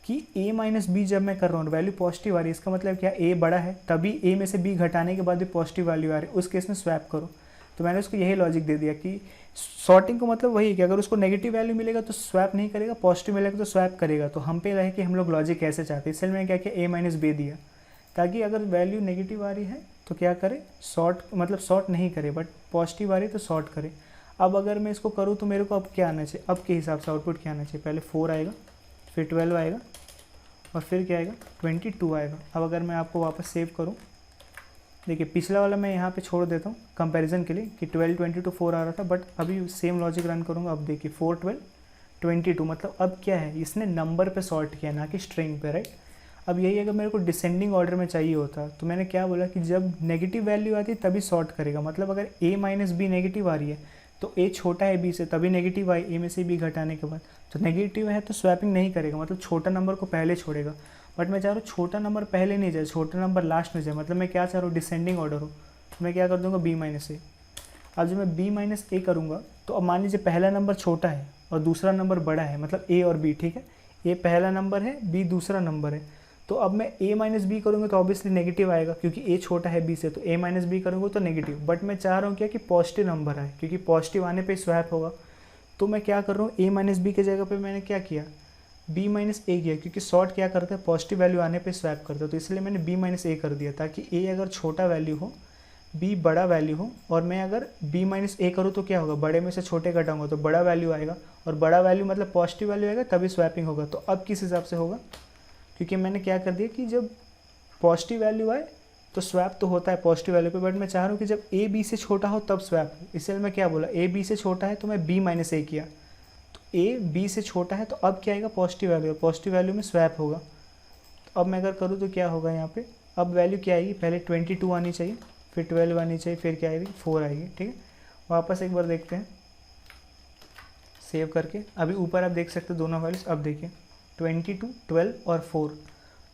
कि ए माइनस बी जब मैं कर रहा हूँ वैल्यू पॉजिटिव आ रही है, इसका मतलब क्या, ए बड़ा है तभी ए में से बी घटाने के बाद भी पॉजिटिव वैल्यू आ रही है, उस केस में स्वैप करो। तो मैंने उसको यही लॉजिक दे दिया कि सॉर्टिंग को मतलब वही है कि अगर उसको नेगेटिव वैल्यू मिलेगा तो स्वैप नहीं करेगा, पॉजिटिव मिलेगा तो स्वैप करेगा। तो हम पे रहे कि हम लोग लॉजिक कैसे चाहते हैं, इसलिए मैंने क्या किया, ए माइनस बी दिया, ताकि अगर वैल्यू नेगेटिव आ रही है तो क्या करे, सॉर्ट मतलब सॉर्ट नहीं करे, बट पॉजिटिव आ रही है तो सॉर्ट करे। अब अगर मैं इसको करूँ तो मेरे को अब क्या आना चाहिए, अब के हिसाब से आउटपुट क्या आना चाहिए, पहले 4 आएगा फिर 12 आएगा और फिर क्या आएगा, 22 आएगा। अब अगर मैं आपको वापस सेव करूँ, देखिए पिछला वाला मैं यहाँ पे छोड़ देता हूँ कंपैरिजन के लिए कि 12 22 4 आ रहा था, बट अभी सेम लॉजिक रन करूँगा। अब देखिए 4 12 22, मतलब अब क्या है, इसने नंबर पे सॉर्ट किया ना कि स्ट्रिंग पे राइट। अब यही अगर मेरे को डिसेंडिंग ऑर्डर में चाहिए होता तो मैंने क्या बोला कि जब नेगेटिव वैल्यू आती है तभी सॉर्ट करेगा, मतलब अगर ए माइनस बी नेगेटिव आ रही है तो ए छोटा है बी से तभी नेगेटिव आई, ए में से बी घटाने के बाद, तो नेगेटिव है तो स्वैपिंग नहीं करेगा, मतलब छोटा नंबर को पहले छोड़ेगा। बट मैं चाह रहा हूँ छोटा नंबर पहले नहीं जाए, छोटा नंबर लास्ट में जाए, मतलब मैं क्या चाह रहा हूँ, डिसेंडिंग ऑर्डर हो, तो मैं क्या कर दूँगा, बी माइनस ए। अब जब मैं बी माइनस ए करूँगा तो अब मान लीजिए पहला नंबर छोटा है और दूसरा नंबर बड़ा है, मतलब ए और बी, ठीक है, ए पहला नंबर है बी दूसरा नंबर है, तो अब मैं ए माइनस बी करूँगा तो ऑब्वियसली नेगेटिव आएगा क्योंकि ए छोटा है बी से, तो ए माइनस बी करूँगा तो नेगेटिव। बट मैं चाह रहा हूँ क्या कि पॉजिटिव नंबर आए, क्योंकि पॉजिटिव आने पे स्वैप होगा। तो मैं क्या कर रहा हूँ, ए माइनस बी की जगह पे मैंने क्या किया, बी माइनस ए किया, क्योंकि शॉर्ट क्या करता है, पॉजिटिव वैल्यू आने पे स्वैप करता है, तो इसलिए मैंने बी माइनस ए कर दिया, ताकि ए अगर छोटा वैल्यू हो बी बड़ा वैल्यू हो, और मैं अगर बी माइनस ए करूँ तो क्या होगा, बड़े में से छोटे घटाऊंगा तो बड़ा वैल्यू आएगा, और बड़ा वैल्यू मतलब पॉजिटिव वैल्यू आएगा तभी स्वैपिंग होगा। तो अब किस हिसाब से होगा, क्योंकि मैंने क्या कर दिया कि जब पॉजिटिव वैल्यू आए तो स्वैप तो होता है पॉजिटिव वैल्यू पे, बट मैं चाह रहा हूँ कि जब ए बी से छोटा हो तब स्वैप हो, इसलिए मैं क्या बोला, ए बी से छोटा है तो मैं बी माइनस ए किया, तो ए बी से छोटा है तो अब क्या आएगा, पॉजिटिव वैल्यू, पॉजिटिव वैल्यू में स्वैप होगा। तो अब मैं अगर करूँ तो क्या होगा यहाँ पे, अब वैल्यू क्या आएगी, पहले 22 आनी चाहिए फिर 12 आनी चाहिए फिर क्या आएगी, 4 आएगी, ठीक है। वापस एक बार देखते हैं सेव करके, अभी ऊपर आप देख सकते हो दोनों वैल्यूज। अब देखिए 22 12 और 4,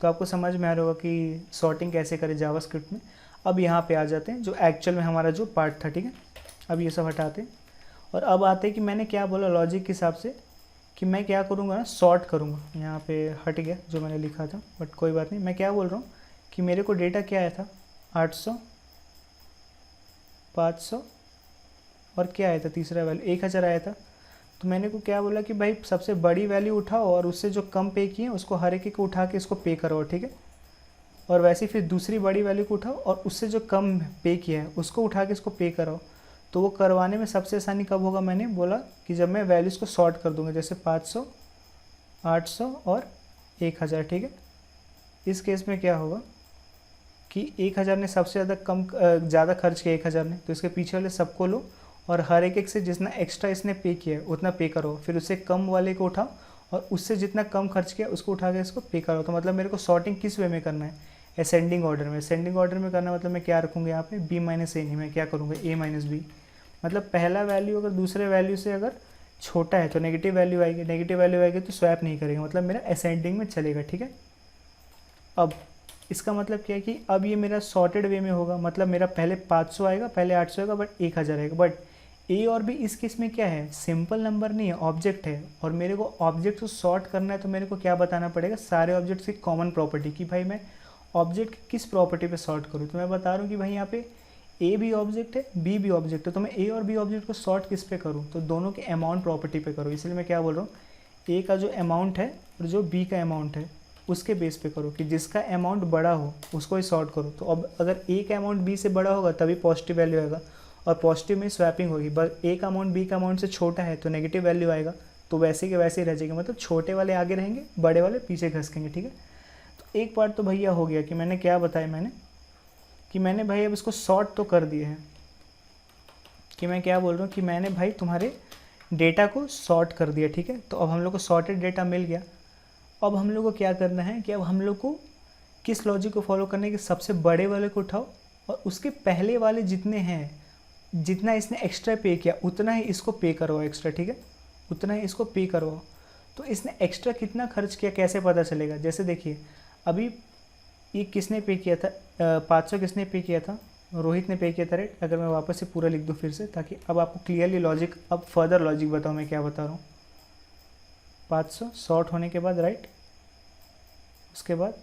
तो आपको समझ में आ रहा होगा कि सॉर्टिंग कैसे करें जावास्क्रिप्ट में। अब यहाँ पे आ जाते हैं जो एक्चुअल में हमारा जो पार्ट था, ठीक है। अब ये सब हटाते हैं और अब आते हैं कि मैंने क्या बोला लॉजिक के हिसाब से कि मैं क्या करूँगा ना, सॉर्ट करूँगा। यहाँ पे हट गया जो मैंने लिखा था, बट कोई बात नहीं। मैं क्या बोल रहा हूँ कि मेरे को डेटा क्या आया था, 500 और क्या आया था तीसरा वैल्यू 1000 आया था। तो मैंने को क्या बोला कि भाई सबसे बड़ी वैल्यू उठाओ और उससे जो कम पे किए उसको हर एक को उठा के इसको पे करो, ठीक है। और वैसे ही फिर दूसरी बड़ी वैल्यू को उठाओ और उससे जो कम पे किया है उसको उठा के इसको पे कराओ। तो वो करवाने में सबसे आसानी कब होगा, मैंने बोला कि जब मैं वैल्यूज़ को सॉर्ट कर दूंगा, जैसे 500, 800 और 1000, ठीक है। इस केस में क्या होगा कि 1000 ने सबसे ज़्यादा खर्च किया 1000 ने, तो इसके पीछे वाले सबको लो और हर एक से जितना एक्स्ट्रा इसने पे किया है उतना पे करो, फिर उससे कम वाले को उठाओ और उससे जितना कम खर्च किया उसको उठा के इसको पे करो। तो मतलब मेरे को सॉर्टिंग किस वे में करना है, असेंडिंग ऑर्डर में। असेंडिंग ऑर्डर में करना मतलब मैं क्या रखूँगा यहाँ पे b माइनस ए, नहीं मैं क्या करूँगा a माइनस बी। मतलब पहला वैल्यू अगर दूसरे वैल्यू से अगर छोटा है तो नेगेटिव वैल्यू आएगी, नेगेटिव वैल्यू आएगी तो स्वैप नहीं करेगा, मतलब मेरा असेंडिंग में चलेगा, ठीक है। अब इसका मतलब क्या है कि अब ये मेरा सॉर्टेड वे में होगा, मतलब मेरा पहले 500 आएगा, पहले 800 आएगा, बट 1000 आएगा। बट ए और बी इस केस में क्या है, सिंपल नंबर नहीं है, ऑब्जेक्ट है। और मेरे को ऑब्जेक्ट को सॉर्ट करना है तो मेरे को क्या बताना पड़ेगा, सारे ऑब्जेक्ट्स की कॉमन प्रॉपर्टी, कि भाई मैं ऑब्जेक्ट किस प्रॉपर्टी पे सॉर्ट करूँ। तो मैं बता रहा हूँ कि भाई यहाँ पे ए भी ऑब्जेक्ट है, बी भी ऑब्जेक्ट है, तो मैं ए और बी ऑब्जेक्ट को सॉर्ट किस पे करूँ, तो दोनों के अमाउंट प्रॉपर्टी पे करूँ। इसलिए मैं क्या बोल रहा हूँ, ए का जो अमाउंट है और जो बी का अमाउंट है उसके बेस पे करो, कि जिसका अमाउंट बड़ा हो उसको ही सॉर्ट करो। तो अब अगर ए का अमाउंट बी से बड़ा होगा तभी पॉजिटिव वैल्यू आएगा, और पॉजिटिव में स्वैपिंग होगी। बस ए का अमाउंट बी का अमाउंट से छोटा है तो नेगेटिव वैल्यू आएगा, तो वैसे के वैसे ही रह जाएगा, मतलब छोटे वाले आगे रहेंगे, बड़े वाले पीछे खसकेंगे, ठीक है। तो एक पार्ट तो भैया हो गया कि मैंने क्या बताया, मैंने भाई अब इसको सॉर्ट तो कर दिए हैं, कि मैं क्या बोल रहा हूँ कि मैंने भाई तुम्हारे डेटा को सॉर्ट कर दिया, ठीक है। तो अब हम लोग को सॉर्टेड डेटा मिल गया। अब हम लोग को क्या करना है कि अब हम लोग को किस लॉजिक को फॉलो करना है कि सबसे बड़े वाले को उठाओ और उसके पहले वाले जितने हैं, जितना इसने एक्स्ट्रा पे किया उतना ही इसको पे करवाओ एक्स्ट्रा, ठीक है, उतना ही इसको पे करवाओ। तो इसने एक्स्ट्रा कितना खर्च किया कैसे पता चलेगा, जैसे देखिए अभी ये किसने पे किया था, 500 किसने पे किया था, रोहित ने पे किया था, राइट। अगर मैं वापस से पूरा लिख दूँ फिर से, ताकि अब आपको क्लियरली लॉजिक, अब फर्दर लॉजिक बताऊँ मैं क्या बता रहा हूँ। 500 सॉर्ट होने के बाद, राइट, उसके बाद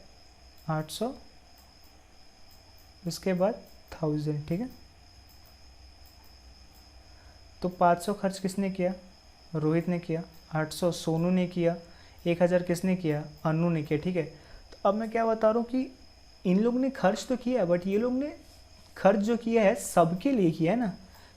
800, उसके बाद 1000, ठीक है। तो 500 खर्च किसने किया, रोहित ने किया, 800 सोनू ने किया, 1000 किसने किया, अनु ने किया, ठीक है। तो अब मैं क्या बता रहा हूँ कि इन लोग ने खर्च तो किया, बट ये लोग ने खर्च जो किया है सबके लिए किया है ना।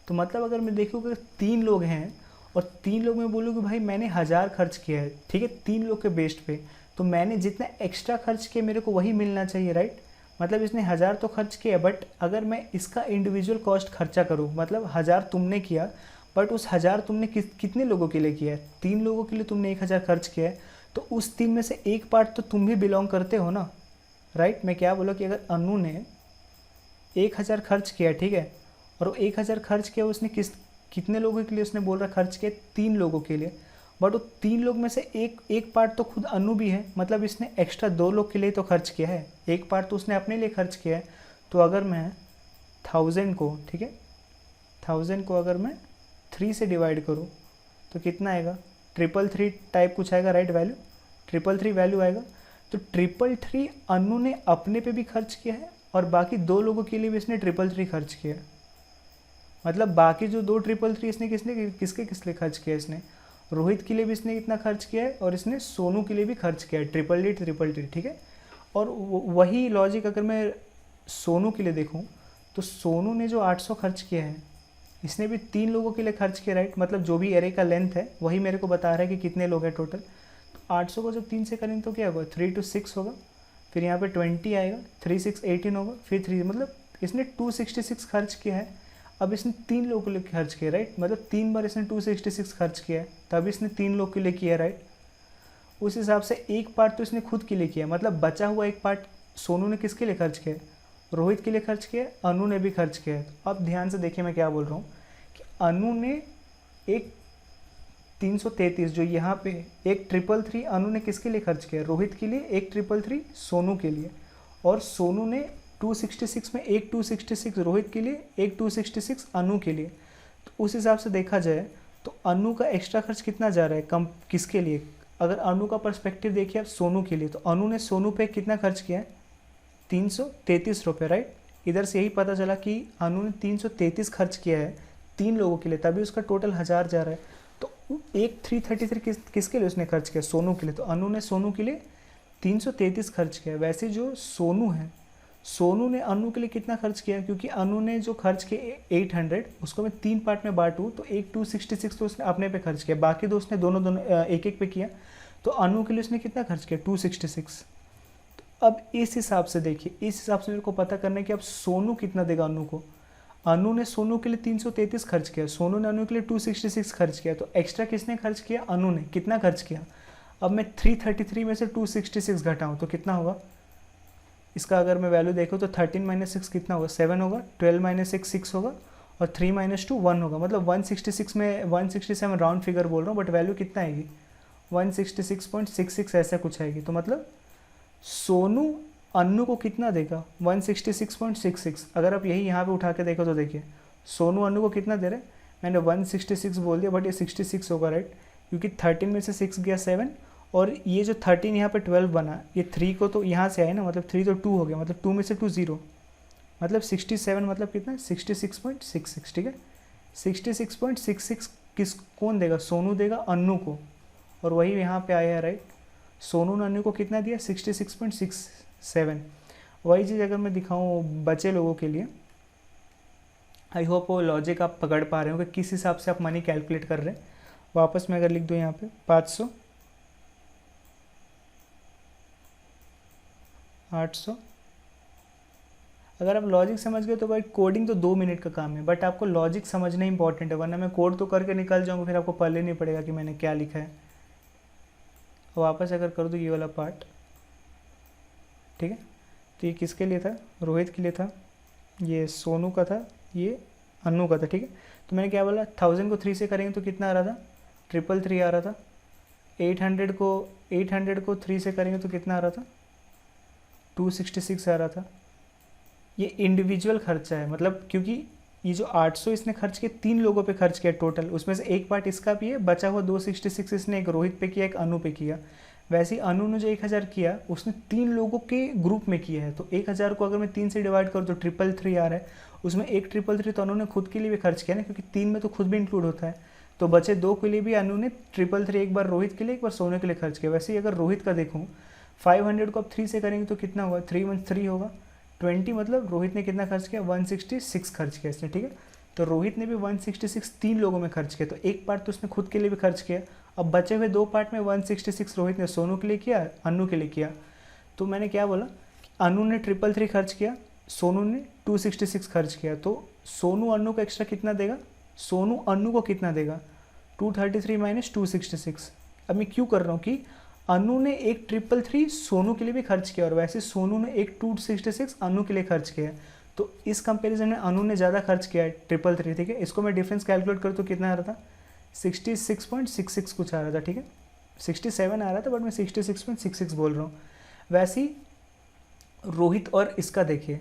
तो मतलब अगर मैं देखूँ कि 3 लोग हैं और 3 लोग में बोलूँ कि भाई मैंने 1000 खर्च किया है, ठीक है, 3 लोग के बेस्ड पे, तो मैंने जितना एक्स्ट्रा खर्च किया मेरे को वही मिलना चाहिए, राइट। मतलब इसने 1000 तो खर्च किया, बट अगर मैं इसका इंडिविजुअल कॉस्ट खर्चा करूँ, मतलब 1000 तुमने किया, बट उस 1000 तुमने कितने लोगों के लिए किया है, 3 लोगों के लिए तुमने 1000 खर्च किया है, तो उस 3 में से एक पार्ट तो तुम भी बिलोंग करते हो ना, राइट। मैं क्या बोला कि अगर अनु ने 1000 खर्च किया, ठीक है, और 1000 खर्च किया उसने कितने लोगों के लिए उसने बोल रहा खर्च किया, 3 लोगों के लिए, बट वो 3 लोग में से एक पार्ट तो खुद अनु भी है, मतलब इसने एक्स्ट्रा 2 लोग के लिए तो खर्च किया है, एक पार्ट तो उसने अपने लिए खर्च किया है। तो अगर मैं 1000 को, ठीक है, 1000 को अगर मैं 3 से डिवाइड करूँ तो कितना आएगा, 333 टाइप कुछ आएगा, राइट, वैल्यू 333 वैल्यू आएगा। तो 333 अनु ने अपने पे भी खर्च किया है और बाकी 2 लोगों के लिए भी इसने 333 खर्च किया है। मतलब बाकी जो 2 333 इसने किसके खर्च किया, इसने रोहित के लिए भी इसने इतना खर्च किया है और इसने सोनू के लिए भी खर्च किया है, 333, ठीक है। और वही लॉजिक अगर मैं सोनू के लिए देखूं तो सोनू ने जो 800 खर्च किया है इसने भी 3 लोगों के लिए खर्च किया, राइट। मतलब जो भी एरे का लेंथ है वही मेरे को बता रहा है कि कितने लोग हैं टोटल। तो 800 को जब 3 से करेंगे तो क्या होगा, 3 to 6 होगा, फिर यहाँ पे 20 आएगा, 3 6 18 होगा, फिर 3, मतलब इसने 266 खर्च किया है। अब इसने 3 लोगों के लिए खर्च किया, राइट, मतलब 3 बार इसने 266 खर्च किया है, तब इसने 3 लोग के लिए किया, राइट। उस हिसाब से एक पार्ट तो इसने खुद के लिए किया, मतलब बचा हुआ एक पार्ट सोनू ने किसके लिए खर्च किया, रोहित के लिए खर्च किया, अनु ने भी खर्च किया है। तो अब ध्यान से देखिए मैं क्या बोल रहा हूँ कि अनु ने एक 333 जो यहाँ पे एक 333 अनु ने किसके लिए खर्च किया, रोहित के लिए, एक 333 सोनू के लिए, और सोनू ने 266 में एक 266 रोहित के लिए, एक 266 अनु के लिए। तो उस हिसाब से देखा जाए तो अनु का एक्स्ट्रा खर्च कितना जा रहा है, कम किसके लिए, अगर अनु का पर्सपेक्टिव देखिए आप सोनू के लिए, तो अनु ने सोनू पे कितना खर्च किया है, 333 रुपये, राइट। इधर से यही पता चला कि अनु ने 333 खर्च किया है 3 लोगों के लिए, तभी उसका टोटल 1000 जा रहा है। तो एक 333 किसके लिए उसने खर्च किया? सोनू के लिए। तो अनु ने सोनू के लिए 333 खर्च किया। वैसे जो सोनू है, सोनू ने अनु के लिए कितना खर्च किया? क्योंकि अनु ने जो खर्च किया 800, उसको मैं 3 पार्ट में बांटूँ तो एक 266 तो उसने अपने पे खर्च किया, बाकी दो उसने दोनों एक एक पे किया। तो अनु के लिए उसने कितना खर्च किया? 266। तो अब इस हिसाब से देखिए, इस हिसाब से मेरे को पता करना है कि अब सोनू कितना देगा अनु को। अनु ने सोनू के लिए 333 खर्च किया, सोनू ने अनु के लिए 266 खर्च किया। तो एक्स्ट्रा किसने खर्च किया? अनु ने। कितना खर्च किया? अब मैं 333 में से 266 घटाऊँ तो कितना होगा? इसका अगर मैं वैल्यू देखूँ तो 13 - 6 कितना होगा? 7 होगा। 12 - 6 6 होगा, और 3 - 2 1 होगा। मतलब 166 में 167 राउंड फिगर बोल रहा हूँ, बट वैल्यू कितना आएगी? 166.66 ऐसा कुछ आएगी। तो मतलब सोनू अन्नू को कितना देगा? 166.66। अगर आप यही यहाँ पे उठा के देखो तो देखिए सोनू अन्नू को कितना दे रहे हैं। मैंने 166 बोल दिया, बट ये 66 होगा, राइट? क्योंकि 13 में से 6 गया 7, और ये जो 13 यहाँ पे 12 बना, ये 3 को तो यहाँ से आए ना, मतलब 3 तो 2 हो गया, मतलब 2 में से 2 0, मतलब 67 मतलब कितना? 66.66, ठीक है। 66.66 कौन देगा? सोनू देगा अन्नू को, और वही यहाँ पे आया है, राइट? सोनू ने अन्नू को कितना दिया? 66.67। वही चीज़ अगर मैं दिखाऊँ बचे लोगों के लिए, आई होप वो लॉजिक आप पकड़ पा रहे हो कि किस हिसाब से आप मनी कैलकुलेट कर रहे हैं। वापस मैं अगर लिख दूँ यहाँ पे 500, 800, अगर आप लॉजिक समझ गए तो भाई कोडिंग तो 2 मिनट का काम है, बट आपको लॉजिक समझना इंपॉर्टेंट है, वरना मैं कोड तो करके निकल जाऊँगा, फिर आपको पढ़ने नहीं पड़ेगा कि मैंने क्या लिखा है। वापस अगर कर दूँ ये वाला पार्ट, ठीक है। तो ये किसके लिए था? रोहित के लिए था, ये सोनू का था, ये अन्नू का था, ठीक है। तो मैंने क्या बोला? 1000 को 3 से करेंगे तो कितना आ रहा था? 333 आ रहा था। 800 को 3 से करेंगे तो कितना आ रहा था? 266 आ रहा था। ये इंडिविजुअल खर्चा है, मतलब क्योंकि ये जो 800 इसने खर्च किया 3 लोगों पे खर्च किया टोटल, उसमें से एक पार्ट इसका भी है, बचा हुआ 266 इसने एक रोहित पे किया, एक अनु पे किया। वैसे ही अनु ने जो 1000 किया उसने 3 लोगों के ग्रुप में किया है। तो 1000 को अगर मैं 3 से डिवाइड करूँ तो 333 आ रहा है। उसमें एक 333 तो अनु ने खुद के लिए भी खर्च किया ना, क्योंकि 3 में तो खुद भी इंक्लूड होता है। तो बचे 2 के लिए भी अनु ने 333 एक बार रोहित के लिए, एक बार सोनू के लिए खर्च किया। वैसे ही अगर रोहित का देखूँ 500 को आप 3 से करेंगे तो कितना होगा? 3 × 3 होगा 20, मतलब रोहित ने कितना खर्च किया? 166 खर्च किया इसने, ठीक है। तो रोहित ने भी 166 3 लोगों में खर्च किया। तो एक पार्ट तो उसने खुद के लिए भी खर्च किया। अब बचे हुए 2 पार्ट में 166 रोहित ने सोनू के लिए किया, अनु के लिए किया। तो मैंने क्या बोला? अनु ने 333 खर्च किया, सोनू ने 266 खर्च किया। तो सोनू अनु को एक्स्ट्रा कितना देगा? सोनू अनु को कितना देगा? 233 - 266। अब मैं क्यों कर रहा हूँ कि अनु ने एक 333 सोनू के लिए भी खर्च किया, और वैसे सोनू ने एक 266 अनु के लिए खर्च किया। तो इस कंपैरिजन में अनु ने ज़्यादा खर्च किया है 333, ठीक है। इसको मैं डिफरेंस कैलकुलेट करूँ तो कितना आ रहा था? 66.66 कुछ आ रहा था, ठीक है। 67 आ रहा था, बट मैं 66.66 बोल रहा हूँ। वैसे ही रोहित और इसका देखिए,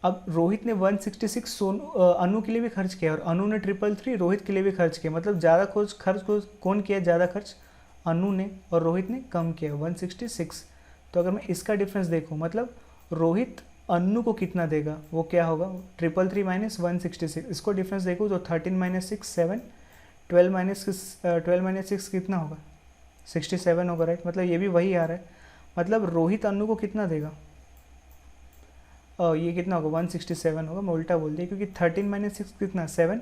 अब रोहित ने 166 अनु के लिए भी खर्च किया, और अनु ने 333 रोहित के लिए भी खर्च किया। मतलब ज़्यादा खर्च कौन किया? ज़्यादा खर्च अनु ने, और रोहित ने कम किया 166। तो अगर मैं इसका डिफरेंस देखूँ, मतलब रोहित अनु को कितना देगा, वो क्या होगा? 333 - 166। इसको डिफरेंस देखूँ तो 13 - 6 7, 12 - 6 कितना होगा? 67 होगा, राइट? मतलब ये भी वही आ रहा है। मतलब रोहित अनु को कितना देगा? ये कितना होगा? 167 होगा। मैं उल्टा बोल दिया, क्योंकि 13 - 6 कितना? 7,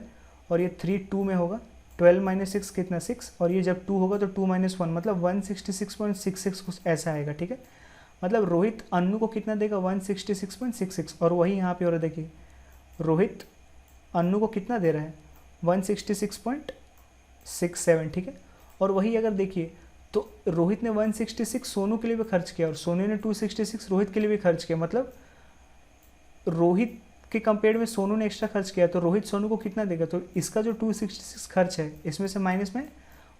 और ये 3 2 में होगा। 12 - 6 कितना? 6, और ये जब 2 होगा तो 2 - 1, मतलब 166.66 कुछ ऐसा आएगा, ठीक है। मतलब रोहित अनु को कितना देगा? 166.66। और वही यहाँ पे हो रहा है, देखिए रोहित अनु को कितना दे रहा है? 166.67, ठीक है। और वही अगर देखिए तो रोहित ने 166 सोनू के लिए भी खर्च किया, और सोनू ने 266 रोहित के लिए भी खर्च किया। मतलब रोहित के कंपेयर में सोनू ने एक्स्ट्रा खर्च किया, तो रोहित सोनू को कितना देगा? तो इसका जो 266 खर्च है, इसमें से माइनस में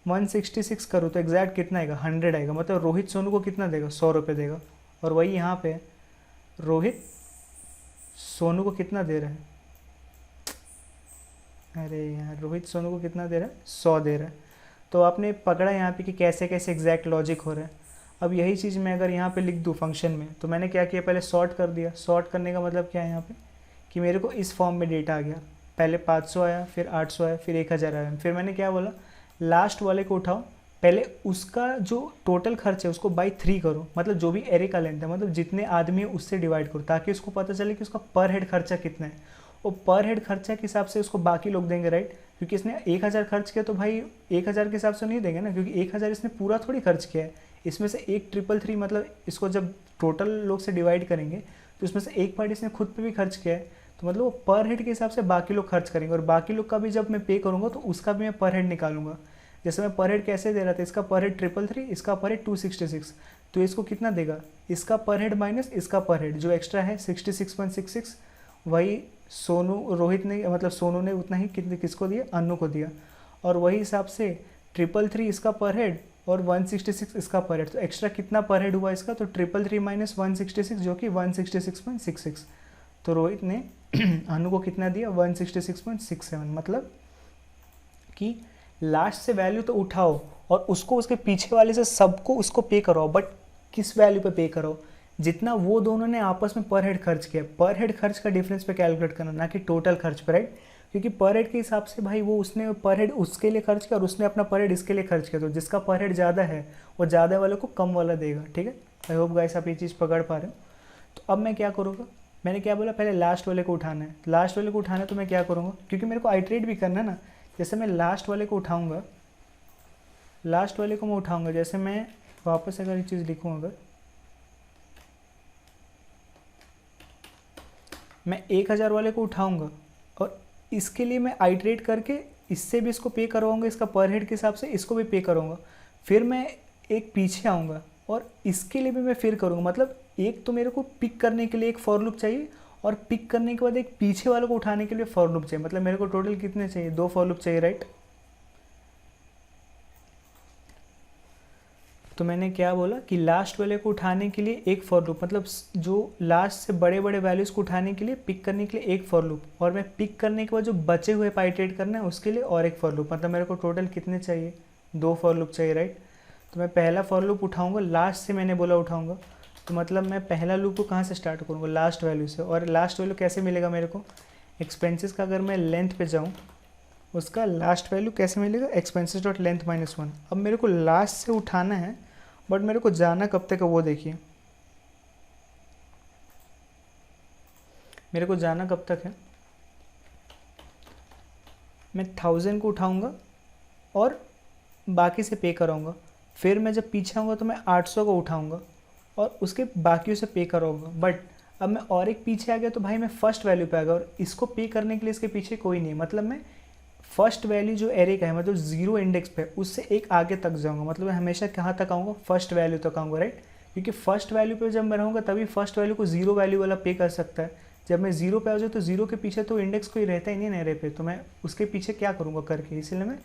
166 करूँ तो एग्जैक्ट कितना आएगा? 100 आएगा। मतलब रोहित सोनू को कितना देगा? 100 रुपये देगा। और वही यहाँ पे रोहित सोनू को कितना दे रहा है? अरे यार, रोहित सोनू को कितना दे रहा है? 100 दे रहा है। तो आपने पकड़ा यहाँ पे कि कैसे कैसे एग्जैक्ट लॉजिक हो रहा है। अब यही चीज़ मैं अगर यहाँ पे लिख दूँ फंक्शन में, तो मैंने क्या किया? पहले सॉर्ट कर दिया। सॉर्ट करने का मतलब क्या है यहाँ पे? कि मेरे को इस फॉर्म में डेटा आ गया, पहले 500 आया, फिर 800 आया, फिर 1000 आया। फिर मैंने क्या बोला, लास्ट वाले को उठाओ, पहले उसका जो टोटल खर्च है उसको बाई 3 करो, मतलब जो भी एरे का लेंथ है, मतलब जितने आदमी है उससे डिवाइड करो, ताकि उसको पता चले कि उसका पर हेड खर्चा कितना है। और पर हेड खर्चा के हिसाब से उसको बाकी लोग देंगे, राइट, क्योंकि इसने 1000 खर्च किया तो भाई 1000 के हिसाब से नहीं देंगे ना, क्योंकि 1000 इसने पूरा थोड़ी खर्च किया है। इसमें से एक 333, मतलब इसको जब टोटल लोग से डिवाइड करेंगे तो उसमें से एक पार्ट इसने खुद पे भी खर्च किया है, तो मतलब वो पर हेड के हिसाब से बाकी लोग खर्च करेंगे, और बाकी लोग का भी जब मैं पे करूँगा तो उसका भी मैं पर हेड निकालूंगा। जैसे मैं पर हेड कैसे दे रहा था, इसका पर हेड 333, इसका पर हेड 266, तो इसको कितना देगा, इसका पर हेड माइनस इसका पर हेड जो एक्स्ट्रा है 66.66, वही सोनू रोहित ने, मतलब सोनू ने उतना ही कितने किसको दिया, अन्नू को दिया। और वही हिसाब से 333 इसका पर हेड और 166 इसका पर हेड, तो एक्स्ट्रा कितना पर हेड हुआ इसका, तो 333 माइनस 166 जो कि 166.66। तो रोहित ने अनु को कितना दिया, 166.67। मतलब कि लास्ट से वैल्यू तो उठाओ और उसको उसके पीछे वाले से सबको उसको पे कराओ, बट किस वैल्यू पे पे करो, जितना वो दोनों ने आपस में पर हेड खर्च किया, पर हेड खर्च का डिफरेंस पे कैलकुलेट करना, ना कि टोटल खर्च पे, राइट। क्योंकि पर हेड के हिसाब से भाई वो उसने पर हेड उसके लिए खर्च किया और उसने अपना पर हेड इसके लिए खर्च किया, तो जिसका पर हेड ज़्यादा है वो ज़्यादा वाले को कम वाला देगा, ठीक है। आई होप गाइस आप ये चीज़ पकड़ पा रहे हो। तो अब मैं क्या करूँगा, मैंने क्या बोला, पहले लास्ट वाले को उठाना है, लास्ट वाले को उठाना है तो मैं क्या करूँगा, क्योंकि मेरे को आइट्रेट भी करना है ना। जैसे मैं लास्ट वाले को उठाऊँगा, लास्ट वाले को मैं उठाऊँगा, जैसे मैं वापस अगर ये चीज़ लिखूँ, अगर मैं 1000 वाले को उठाऊँगा और इसके लिए मैं आइट्रेट करके इससे भी इसको पे करवाऊँगा, इसका पर हेड के हिसाब से इसको भी पे करूँगा, फिर मैं एक पीछे आऊँगा और इसके लिए भी मैं फिर करूँगा। मतलब एक तो मेरे को पिक करने के लिए एक फॉर लूप चाहिए और पिक करने के बाद एक पीछे वाले को उठाने के लिए फॉर लूप चाहिए, मतलब मेरे को टोटल कितने चाहिए, 2 फॉर लूप चाहिए, राइट। तो मैंने क्या बोला कि लास्ट वाले को उठाने के लिए एक फॉर लूप, मतलब जो लास्ट से बड़े बड़े वैल्यूज़ को उठाने के लिए पिक करने के लिए एक फॉर लूप, और मैं पिक करने के बाद जो बचे हुए पाइट्रेट करना है उसके लिए और एक फॉर लूप, मतलब मेरे को टोटल कितने चाहिए, 2 फॉर लूप चाहिए, राइट। तो मैं पहला फॉर लूप उठाऊँगा, लास्ट से मैंने बोला उठाऊँगा, तो मतलब मैं पहला लूप को कहाँ से स्टार्ट करूँगा, लास्ट वैल्यू से। और लास्ट वैल्यू कैसे मिलेगा मेरे को, एक्सपेंसेस का अगर मैं लेंथ पे जाऊँ उसका लास्ट वैल्यू कैसे मिलेगा, एक्सपेंसेस डॉट लेंथ -1। अब मेरे को लास्ट से उठाना है, बट मेरे को जाना कब तक है वो देखिए, मेरे को जाना कब तक है, मैं 1000 को उठाऊंगा और बाकी से पे कराऊंगा, फिर मैं जब पीछे आऊँगा तो मैं 800 को उठाऊंगा और उसके बाकियों से पे कराऊंगा। बट अब मैं और एक पीछे आ गया तो भाई मैं फर्स्ट वैल्यू पे आ गया और इसको पे करने के लिए इसके पीछे कोई नहीं है, मतलब मैं फर्स्ट वैल्यू जो एरे का है, मतलब 0 इंडेक्स पे, उससे एक आगे तक जाऊंगा, मतलब मैं हमेशा कहाँ तक आऊँगा, फर्स्ट वैल्यू तक आऊँगा, राइट। क्योंकि फर्स्ट वैल्यू पे जब मैं रहूँगा तभी फर्स्ट वैल्यू को 0 वैल्यू वाला पे कर सकता है। जब मैं 0 पे आ जाऊँ तो 0 के पीछे तो इंडेक्स कोई रहता ही नहीं ना एरे पे, तो मैं उसके पीछे क्या करूँगा करके, इसलिए मैं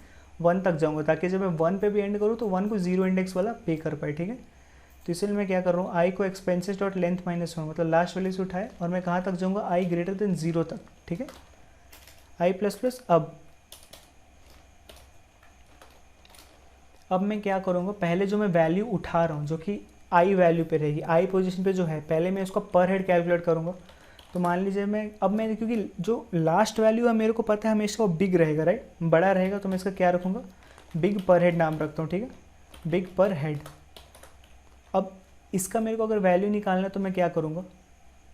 1 तक जाऊँगा, ताकि जब मैं 1 पे भी एंड करूँ तो 1 को 0 इंडेक्स वाला पे कर पाए, ठीक है। तो इसलिए मैं क्या कर रहा हूँ, आई को एक्सपेंसेस डॉट लेंथ -1, मतलब लास्ट वैल्यू से उठाए और मैं कहाँ तक जाऊँगा, आई ग्रेटर देन 0 तक, ठीक है। आई प्लस प्लस अब मैं क्या करूँगा, पहले जो मैं वैल्यू उठा रहा हूँ जो कि आई वैल्यू पे रहेगी, आई पोजीशन पे जो है, पहले मैं इसका पर हेड कैलकुलेट करूँगा। तो मान लीजिए मैंने क्योंकि जो लास्ट वैल्यू है मेरे को पता है हमेशा वो बिग रहेगा, राइट, बड़ा रहेगा, तो मैं इसका क्या रखूँगा, बिग पर हेड नाम रखता हूँ, ठीक है, बिग पर हेड। अब इसका मेरे को अगर वैल्यू निकालना है तो मैं क्या करूँगा,